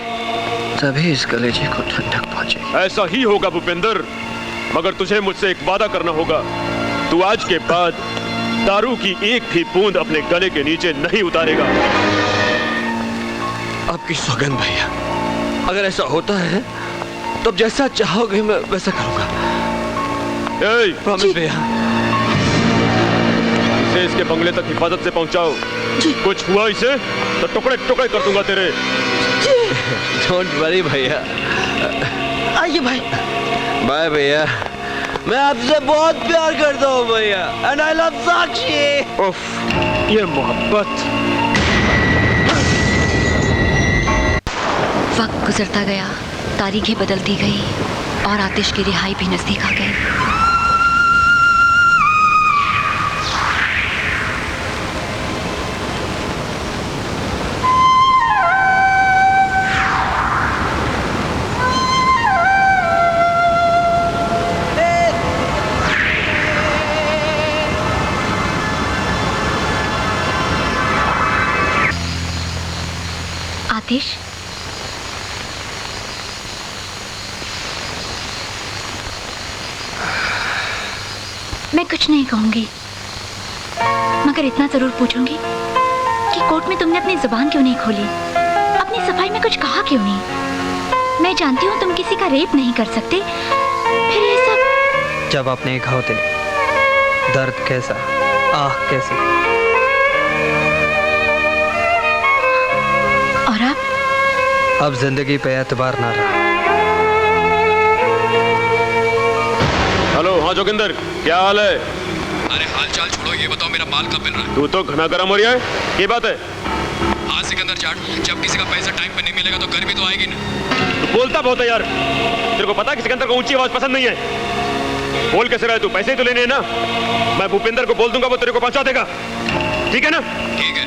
तभी इस कलेजे को ठंडक पहुंचेगी। ऐसा ही होगा भूपेंद्र, मगर तुझे मुझसे एक वादा करना होगा। तू आज के बाद दारू की एक भी बूंद अपने गले के नीचे नहीं उतारेगा। आपकी सौगंध भैया, अगर ऐसा होता है तो जैसा चाहोगे मैं वैसा करूंगा। प्रॉमिस भैया। इसे इसके बंगले तक हिफाजत से पहुंचाओ। कुछ हुआ इसे तो टुकड़े टुकड़े कर दूंगा तेरे। डोंट वरी भैया। आइए भाई। बाय भैया। मैं आपसे बहुत प्यार करता हूँ भैया, एंड आई लव साक्षी। उफ, ये मोहब्बत। वक्त गुजरता गया, तारीखें बदलती गई और आतिश की रिहाई भी नजदीक आ गई। आतिश, मैं कुछ नहीं कहूंगी, मगर इतना जरूर पूछूंगी कि कोर्ट में तुमने अपनी जुबान क्यों नहीं खोली, अपनी सफाई में कुछ कहा क्यों नहीं। मैं जानती हूँ तुम किसी का रेप नहीं कर सकते, फिर ये सब। जब आप नहीं खाओ दर्द कैसा, आह कैसी। और अब जिंदगी पे एतबार ना रहा। हेलो, हाँ जोगिंदर, क्या हाल है? अरे हाल चाल छोड़ो, ये बताओ मेरा माल कब मिल रहा है? तू तो घना गरम हो रहा है, ये बात है? हाँ सिकंदर जाट, जब किसी का पैसा टाइम पे नहीं मिलेगा तो गर्मी तो आएगी ना। तू बोलता बहुत है यार। तेरे को पता है कि सिकंदर को ऊंची आवाज पसंद नहीं है। बोल कैसे रहे तू? पैसे ही तो लेने हैं ना। मैं भूपेंद्र को बोल दूंगा, वो तेरे को पहुंचा देगा, ठीक है ना? ठीक है।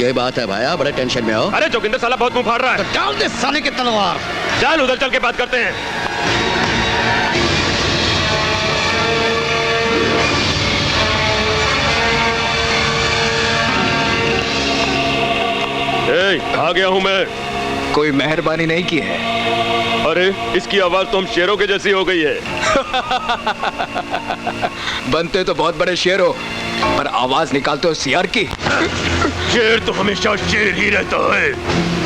ये बात है भाया, बड़े टेंशन में हो। अरे जोगिंदर साला बहुत मुंह फाड़ रहा है। तो डाल दे साले की तलवार। चल उधर चल के बात करते हैं। आ गया हूं मैं। कोई मेहरबानी नहीं की है। अरे इसकी आवाज तो हम शेरों के जैसी हो गई है। बनते तो बहुत बड़े शेर हो, पर आवाज निकालते हो सियार की। शेर तो हमेशा शेर ही रहता है।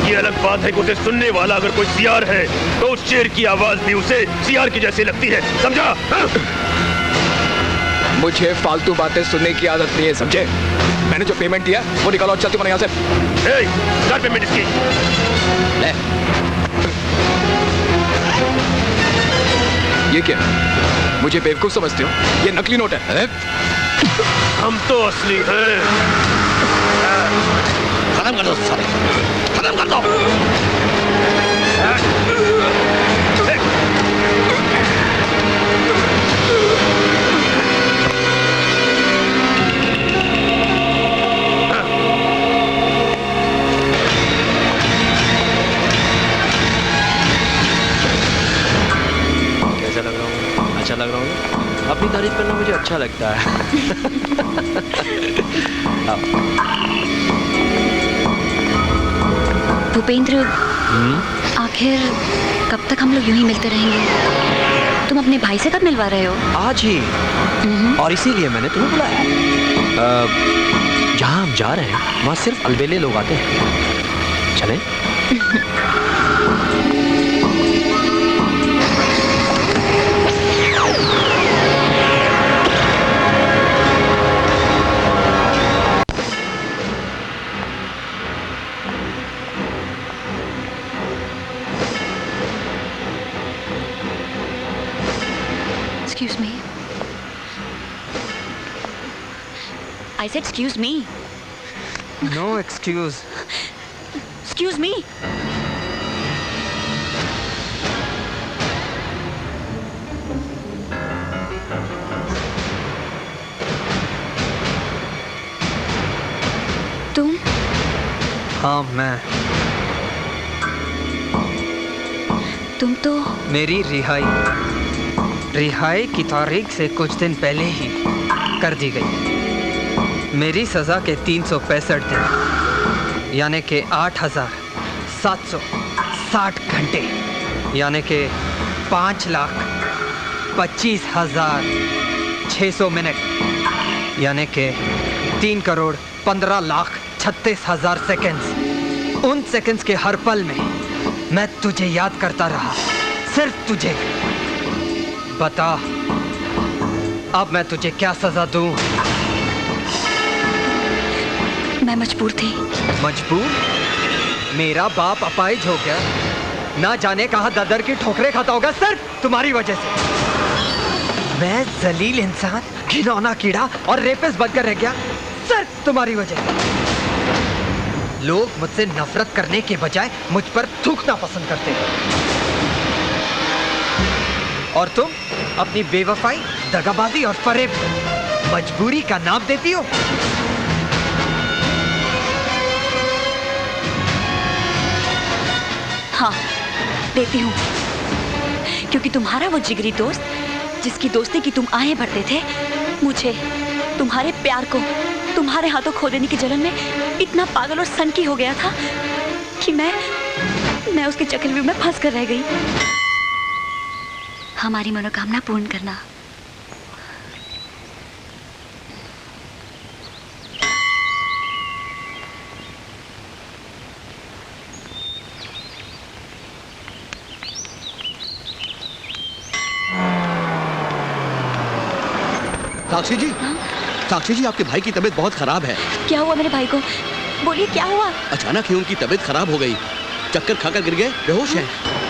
ये अलग बात है कि उसे सुनने वाला अगर कोई सियार है तो उस शेर की आवाज भी उसे सियार की जैसी लगती है, समझा? मुझे फालतू बातें सुनने की आदत नहीं है, समझे? मैंने जो पेमेंट दिया वो निकालो और चलती बनो यहाँ से। कर पेमेंट इसकी। ये क्या है? मुझे बेवकूफ समझते हो? ये नकली नोट है। हम तो असली हैं। खत्म कर दो सारे, खत्म कर दो। कैसा लग रहा हूँ? अच्छा लग रहा हूँ ना? अपनी तारीफ करना मुझे अच्छा लगता है। भूपेंद्र, आखिर कब तक हम लोग यूं ही मिलते रहेंगे? तुम अपने भाई से कब मिलवा रहे हो? आज ही, और इसीलिए मैंने तुम्हें बुलाया। जहाँ हम जा रहे हैं वहाँ सिर्फ अलबेले लोग आते हैं। चलें? Excuse me. I said excuse me. No excuse. Excuse me. तुम? हाँ मैं। तुम तो मेरी रिहाई की तारीख से कुछ दिन पहले ही कर दी गई। मेरी सज़ा के 365 दिन यानी कि 8,760 घंटे यानी कि 5,25,600 मिनट यानी कि 3,15,36,000 सेकंड्स। उन सेकंड्स के हर पल में मैं तुझे याद करता रहा, सिर्फ तुझे। बता अब मैं तुझे क्या सजा दूं? मैं मजबूर थी। मजबूर? मेरा बाप अपाहिज हो गया, ना जाने कहां ददर की ठोकरें खाता होगा सिर्फ तुम्हारी वजह से। मैं जलील इंसान, घिनौना कीड़ा और रेपिस्ट बनकर रह गया सिर्फ तुम्हारी वजह से। लोग मुझसे नफरत करने के बजाय मुझ पर थूकना पसंद करते हैं, और तुम अपनी बेवफाई, दगाबाजी और फरेब मजबूरी का नाम देती हो। हाँ, देती हूँ, क्योंकि तुम्हारा वो जिगरी दोस्त जिसकी दोस्ती की तुम आहें भरते थे, मुझे तुम्हारे प्यार को तुम्हारे हाथों खो देने की जलन में इतना पागल और सनकी हो गया था कि मैं उसके चक्रव्यूह में फंस कर रह गई। हमारी मनोकामना पूर्ण करना। साक्षी जी, साक्षी जी, आपके भाई की तबीयत बहुत खराब है। क्या हुआ मेरे भाई को? बोलिए क्या हुआ? अचानक ही उनकी तबीयत खराब हो गई, चक्कर खाकर गिर गए, बेहोश हैं।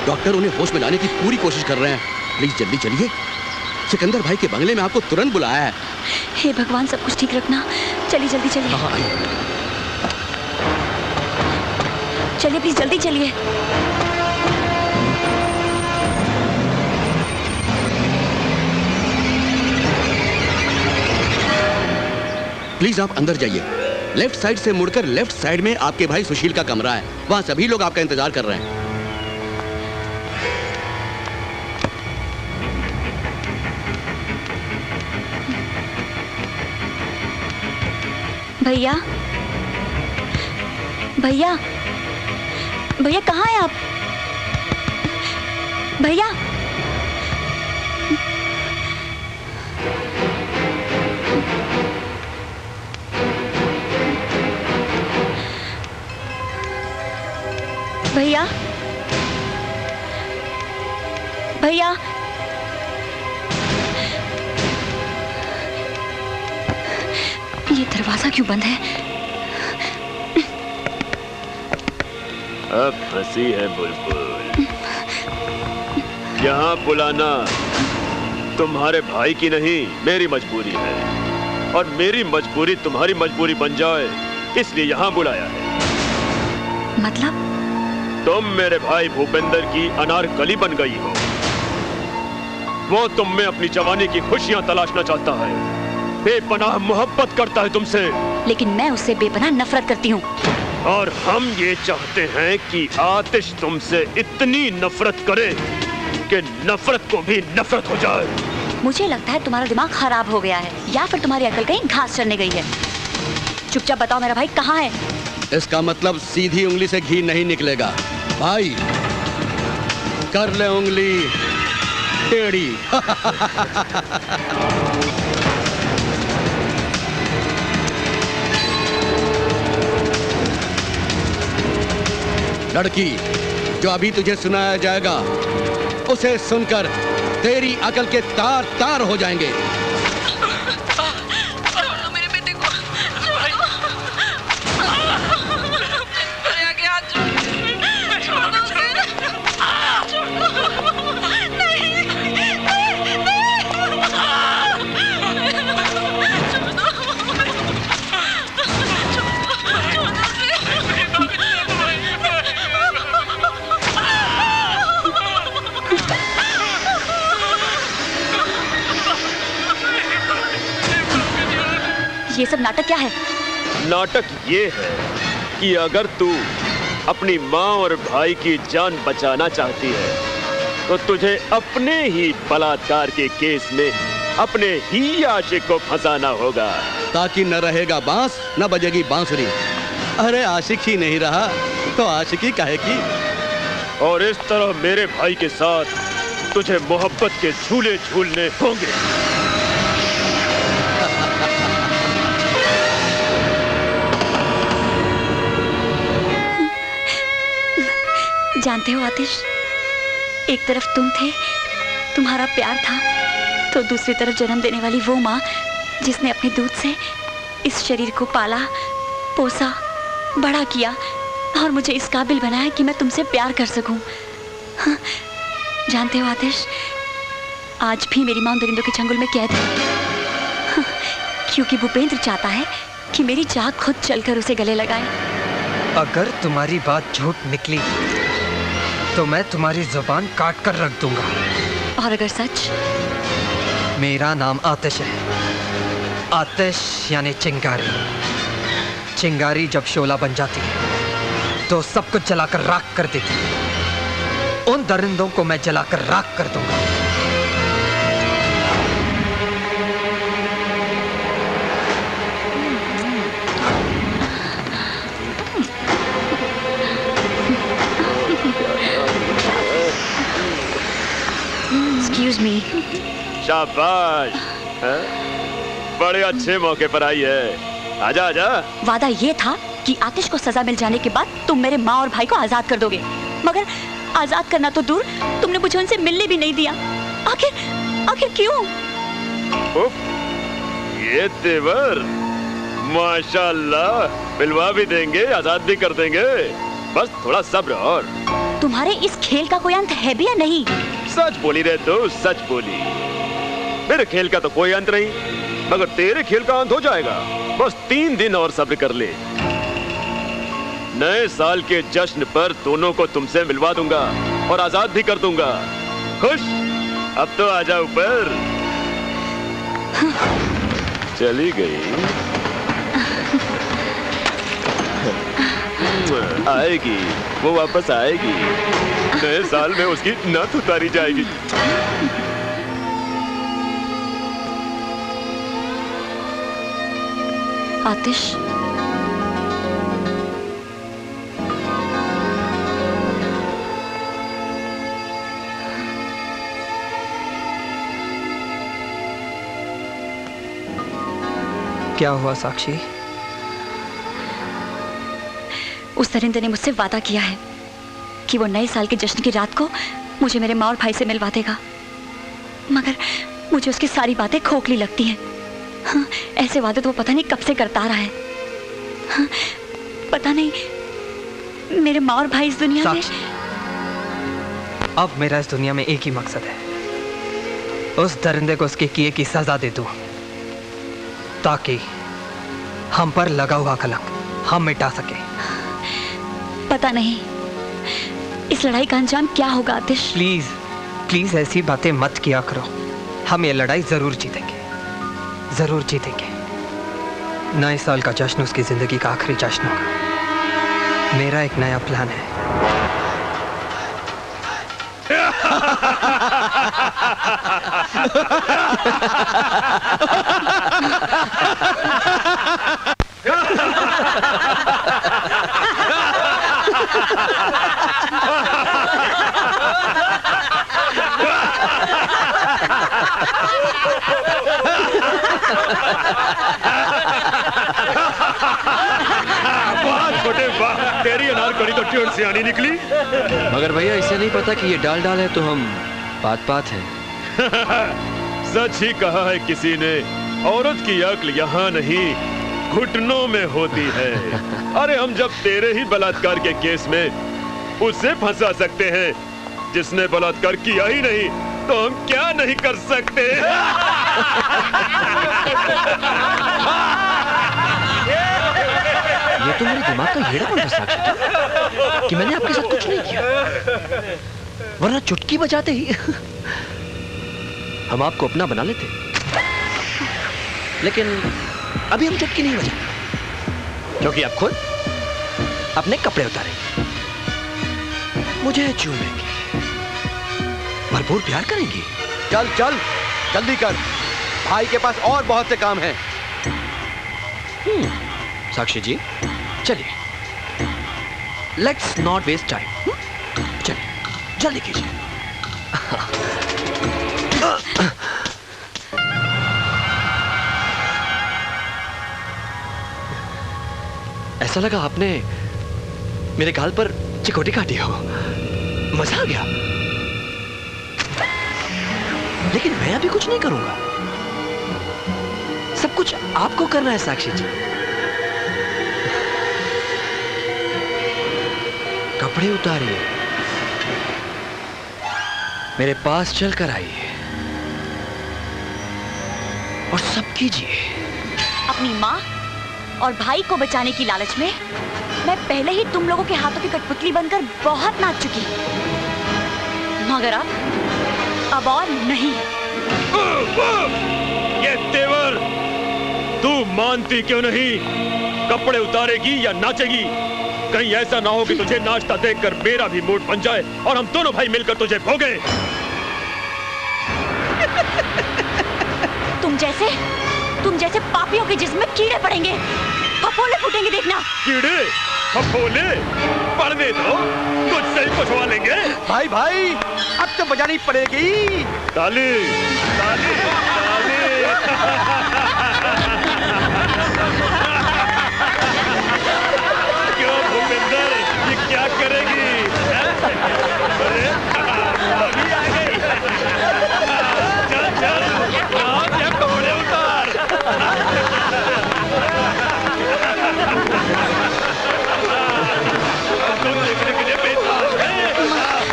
डॉक्टर उन्हें होश में लाने की पूरी कोशिश कर रहे हैं। प्लीज जल्दी चलिए, सिकंदर भाई के बंगले में आपको तुरंत बुलाया है। हे भगवान, सब कुछ ठीक रखना। चलिए जल्दी चलिए। चलिए प्लीज जल्दी चलिए। प्लीज आप अंदर जाइए। लेफ्ट साइड से मुड़कर लेफ्ट साइड में आपके भाई सुशील का कमरा है, वहां सभी लोग आपका इंतजार कर रहे हैं। भैया, भैया, भैया कहाँ हैं आप? भैया, भैया, भैया, ये दरवाजा क्यों बंद है? अब फंसी है बुलबुल, यहाँ बुलाना तुम्हारे भाई की नहीं, मेरी मजबूरी है। और मेरी मजबूरी तुम्हारी मजबूरी बन जाए, इसलिए यहाँ बुलाया है। मतलब? तुम मेरे भाई भूपेंद्र की अनारकली बन गई हो। वो तुम में अपनी जवानी की खुशियां तलाशना चाहता है, बेपनाह मोहब्बत करता है तुमसे। लेकिन मैं उससे बेपनाह नफरत करती हूँ। और हम ये चाहते हैं कि आतिश तुमसे इतनी नफरत करे कि नफरत को भी नफरत हो जाए। मुझे लगता है तुम्हारा दिमाग खराब हो गया है, या फिर तुम्हारी अकल कहीं घास चरने गई है। चुपचाप बताओ मेरा भाई कहाँ है? इसका मतलब सीधी उंगली से घी नहीं निकलेगा भाई, कर ले उंगली टेढ़ी। लड़की, जो अभी तुझे सुनाया जाएगा उसे सुनकर तेरी अकल के तार तार हो जाएंगे। मेरे बेटे को छोड़ दो। मेरे आगे हाथ छोड़ दो उसे। छोड़ दो। नहीं, ये सब नाटक क्या है? नाटक ये है कि अगर तू अपनी माँ और भाई की जान बचाना चाहती है तो तुझे अपने ही बलात्कार के केस में अपने ही आशिक को फंसाना होगा, ताकि न रहेगा बांस न बजेगी बांसुरी। अरे आशिक ही नहीं रहा तो आशिकी काहे की। और इस तरह मेरे भाई के साथ तुझे मोहब्बत के झूले झूलने होंगे। जानते हो आतिश, एक तरफ तुम थे, तुम्हारा प्यार था, तो दूसरी तरफ जन्म देने वाली वो माँ जिसने अपने दूध से इस शरीर को पाला, पोसा, बड़ा किया और मुझे इस काबिल बनाया कि मैं तुमसे प्यार कर सकूं। हाँ, जानते हो आतिश, आज भी मेरी माँ दरिंदों के चंगुल में कैद है। हाँ, क्योंकि भूपेंद्र चाहता है कि मेरी जान खुद चलकर उसे गले लगाए। अगर तुम्हारी बात झूठ निकली तो मैं तुम्हारी जुबान काट कर रख दूंगा। और अगर सच? मेरा नाम आतिश है। आतिश यानी चिंगारी। चिंगारी जब शोला बन जाती है तो सब कुछ जलाकर राख कर देती है। उन दरिंदों को मैं जलाकर राख कर दूंगा। Excuse me. शाबाश, हैं? बड़े अच्छे मौके पर आई है। आजा आजा। वादा ये था कि आतिश को सजा मिल जाने के बाद तुम मेरे माँ और भाई को आजाद कर दोगे, मगर आजाद करना तो दूर, तुमने मुझे उनसे मिलने भी नहीं दिया। आखिर क्यों? उफ, ये तेवर, माशाल्लाह, मिलवा भी देंगे, आजाद भी कर देंगे। बस थोड़ा सब्र। और तुम्हारे इस खेल का कोई अंत है भी या नहीं? सच बोली रे तू, सच बोली। मेरे खेल का तो कोई अंत नहीं, मगर तेरे खेल का अंत हो जाएगा। बस 3 दिन और सब्र कर ले। नए साल के जश्न पर दोनों को तुमसे मिलवा दूंगा और आजाद भी कर दूंगा। खुश? अब तो आजा ऊपर। चली गई। आएगी, वो वापस आएगी। नए साल में उसकी नथ उतारी जाएगी। आतिश, क्या हुआ साक्षी? उस दरिंदे ने मुझसे वादा किया है कि वो नए साल के जश्न की रात को मुझे मेरे माँ और भाई से मिलवा देगा, मगर मुझे उसकी सारी बातें खोखली लगती हैं। हाँ, ऐसे वादे तो वो पता नहीं कब से करता आ रहा है। हाँ, पता नहीं मेरे माँ और भाई इस दुनिया में। अब मेरा इस दुनिया में एक ही मकसद है, उस दरिंदे को उसके किए की सजा दे दूं, ताकि हम पर लगा हुआ कलंक हम मिटा सके। पता नहीं इस लड़ाई का अंजाम क्या होगा आतिश। प्लीज प्लीज ऐसी बातें मत किया करो। हम ये लड़ाई जरूर जीतेंगे, जरूर जीतेंगे। नए साल का जश्न उसकी जिंदगी का आखिरी जश्न होगा। मेरा एक नया प्लान है। वाह छोटे वाह, तेरी अनारकली तो ट्यून से आनी निकली। मगर भैया इसे नहीं पता कि ये डाल डाल है तो हम बात बात है। सच ही कहा है किसी ने, औरत की अक्ल यहाँ नहीं घुटनों में होती है। अरे हम जब तेरे ही बलात्कार के केस में उसे फंसा सकते हैं जिसने बलात्कार किया ही नहीं, तो हम क्या नहीं कर सकते। ये तो मेरे दिमाग का हेड़ा था साक्षी कि मैंने आपके साथ कुछ नहीं किया, वरना चुटकी बजाते ही हम आपको अपना बना लेते। लेकिन अभी हम चुटकी नहीं बजाते क्योंकि आप खुद अपने कपड़े उतारेंगे, मुझे चूमेंगे, भरपूर प्यार करेंगी। चल चल जल्दी कर, भाई के पास और बहुत से काम हैं। साक्षी जी चलिए, लेट्स नॉट वेस्ट टाइम। चलिए जल्दी कीजिए। ऐसा लगा आपने मेरे गाल पर चिकोटी काटी हो, मजा आ गया। लेकिन मैं अभी कुछ नहीं करूंगा, सब कुछ आपको करना है साक्षी जी। कपड़े उतारिए, मेरे पास चलकर आइए और सब कीजिए। अपनी माँ और भाई को बचाने की लालच में मैं पहले ही तुम लोगों के हाथों की कठपुतली बनकर बहुत नाच चुकी, मगर अब और नहीं। ये तेवर तू मानती क्यों नहीं? कपड़े उतारेगी या नाचेगी? कहीं ऐसा ना हो कि तुझे नाचता देखकर मेरा भी मूड बन जाए और हम दोनों भाई मिलकर तुझे भोगे। तुम जैसे पापियों के जिस्म में कीड़े पड़ेंगे, फफोले फूटेंगे, देखना। कीड़े फफोले पड़ने दो, तुझसे ही पुछवा लेंगे। भाई भाई अब तो बजानी पड़ेगी। ताली ताली ताली। क्यों भूपेंद्र, ये क्या करेगी? अरे अभी आ गई। चल चल नाच या कपड़े उतार। तुम देखने के लिए बेताज है।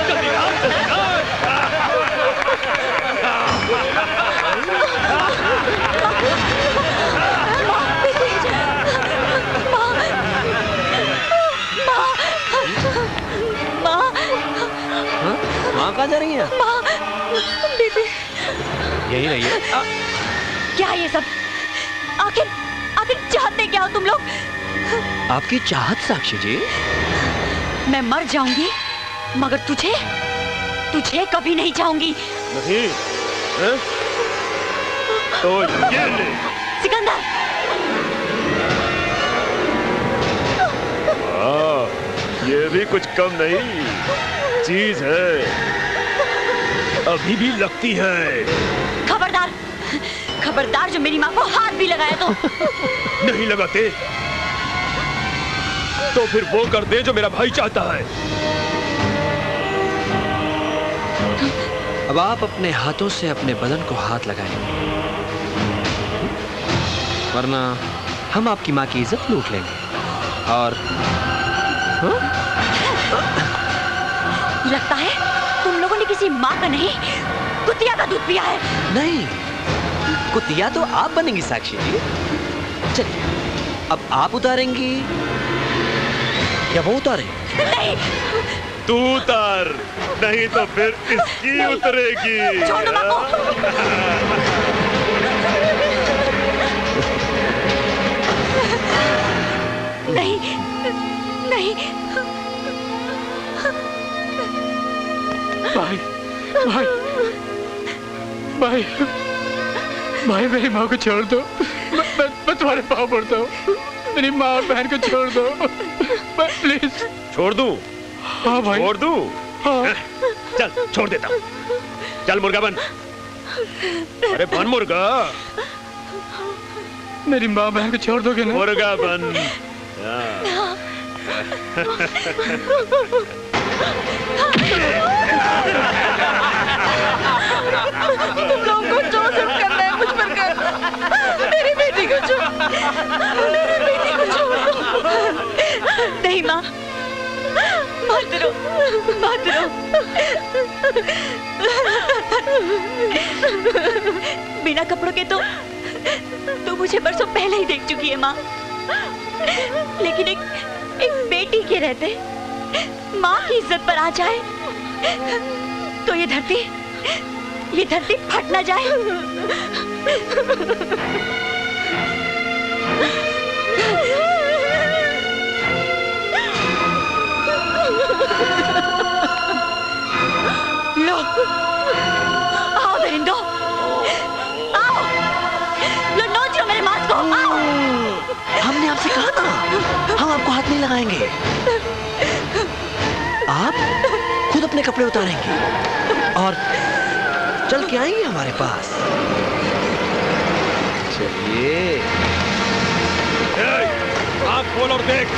जल्दी नाच, जल्दी नाच। माँ कहाँ जा रही है? बेबी यही रही है। क्या ये सब? आखिर चाहते क्या हो तुम लोग? आपकी चाहत साक्षी जी। मैं मर जाऊंगी मगर तुझे कभी नहीं चाहूंगी। नहीं है? तो ये ले। सिकंदर, ये भी कुछ कम नहीं चीज है, अभी भी लगती है। खबरदार जो मेरी माँ को हाथ भी लगाया तो। नहीं लगाते तो फिर वो कर दे जो मेरा भाई चाहता है। अब आप अपने हाथों से अपने बदन को हाथ लगाएं, वरना हम आपकी माँ की इज्जत लूट लेंगे। और लगता है तुम लोगों ने किसी माँ का नहीं कुतिया का दूध पिया है। नहीं, कुतिया तो आप बनेंगी साक्षी जी। चलिए, अब आप उतारेंगी या वो उतारे? नहीं, तू उतार, नहीं तो फिर इसकी उतरेगी। छोड़ दो बाबू। नहीं, नहीं। भाई, भाई, भाई, भाई मेरी माँ को छोड़ दो। मैं तुम्हारे पाँव पड़ता हूँ। मेरी माँ और बहन को छोड़ दो, प्लीज। छोड़ दूं? हाँ भाई। छोड़ दूं? हाँ। चल, छोड़ देता हूं। चल मुर्गा बन। अरे बन मुर्गा। मेरी माँ बहन को छोड़ दोगे ना? मुर्गा बन। तुम लोगों को जो सब करना है मुझ पर कर। मेरी बेटी को छोड़, मेरी बेटी को छोड़ दो। नहीं माँ, मत रो, मत रो। बिना कपड़ों के तो मुझे बरसों पहले ही देख चुकी है माँ। लेकिन एक बेटी के रहते माँ की इज्जत पर आ जाए तो ये धरती फट ना जाए। लो, आओ दरिंदो, आओ, लो नोचो मेरे मांस को, आओ। हमने आपसे कहा ना, हम आपको हाथ नहीं लगाएंगे। आप खुद अपने कपड़े उतारेंगे और चल के आएंगे हमारे पास। चलिए। आँख खोल और देख।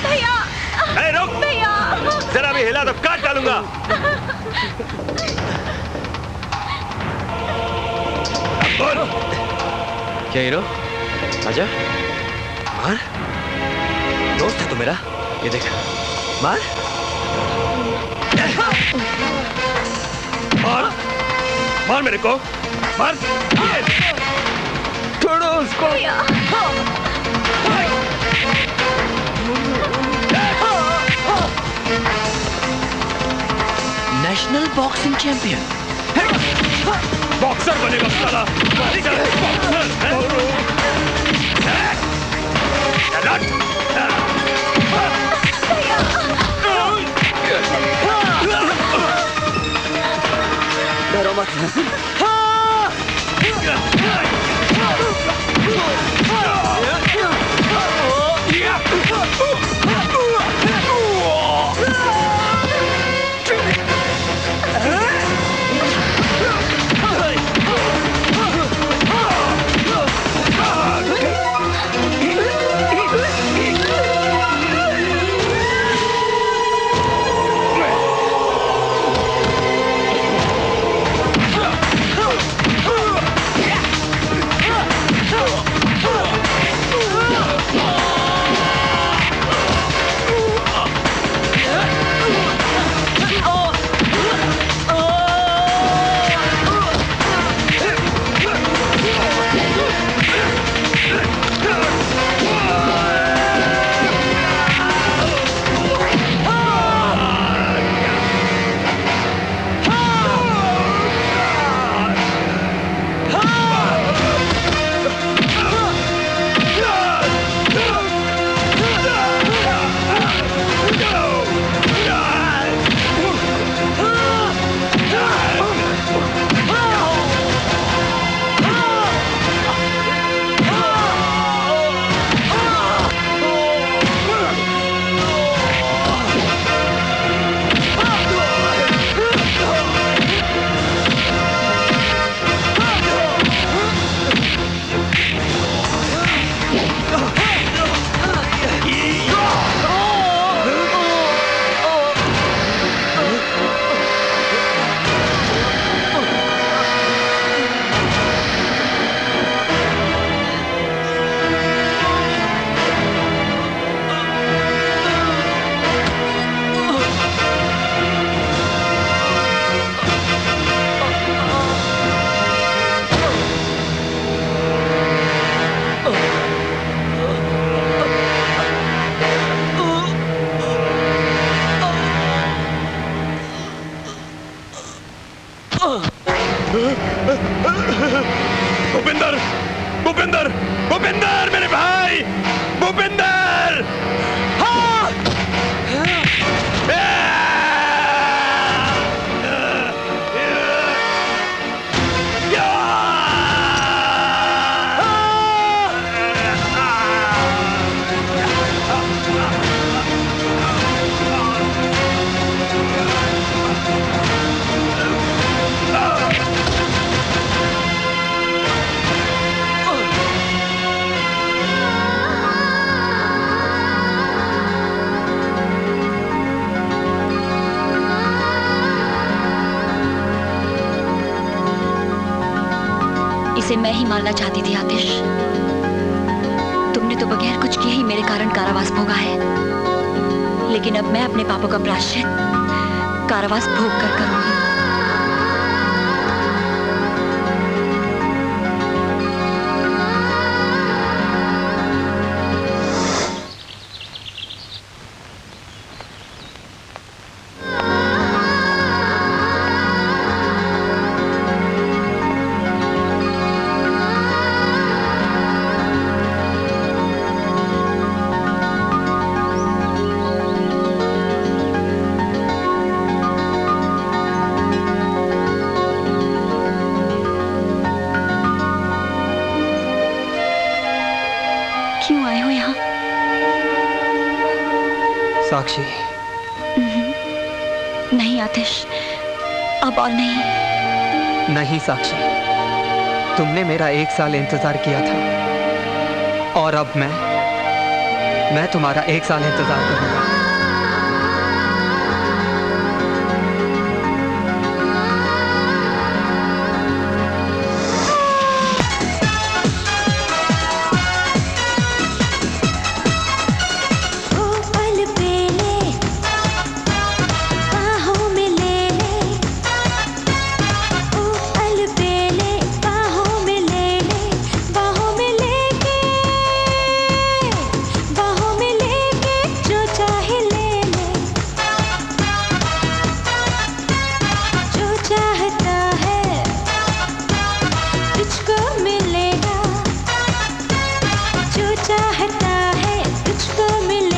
भैया रुक भैया जरा भी हिला तो काट डालूंगा। क्या हीरो आजा मार। दोस्त है तू मेरा, ये देख मार मार मार मेरे को मार। छोड़ो उसको। नेशनल बॉक्सिंग चैंपियन, बॉक्सर बनेगा साला। डरो मत। भूपिंदर भूपिंदर भूपिंदर मेरे भाई भूपिंदर। इसे मैं ही मारना चाहती थी आतिश। तुमने तो बगैर कुछ किए ही मेरे कारण कारावास भोगा है, लेकिन अब मैं अपने पापों का प्रायश्चित कारावास भोग कर करूंगी। क्यों आए हो यहाँ? साक्षी। नहीं आतिश, अब और नहीं। नहीं साक्षी, तुमने मेरा 1 साल इंतजार किया था और अब मैं तुम्हारा 1 साल इंतजार करूंगा। चाहता है तुझको मिल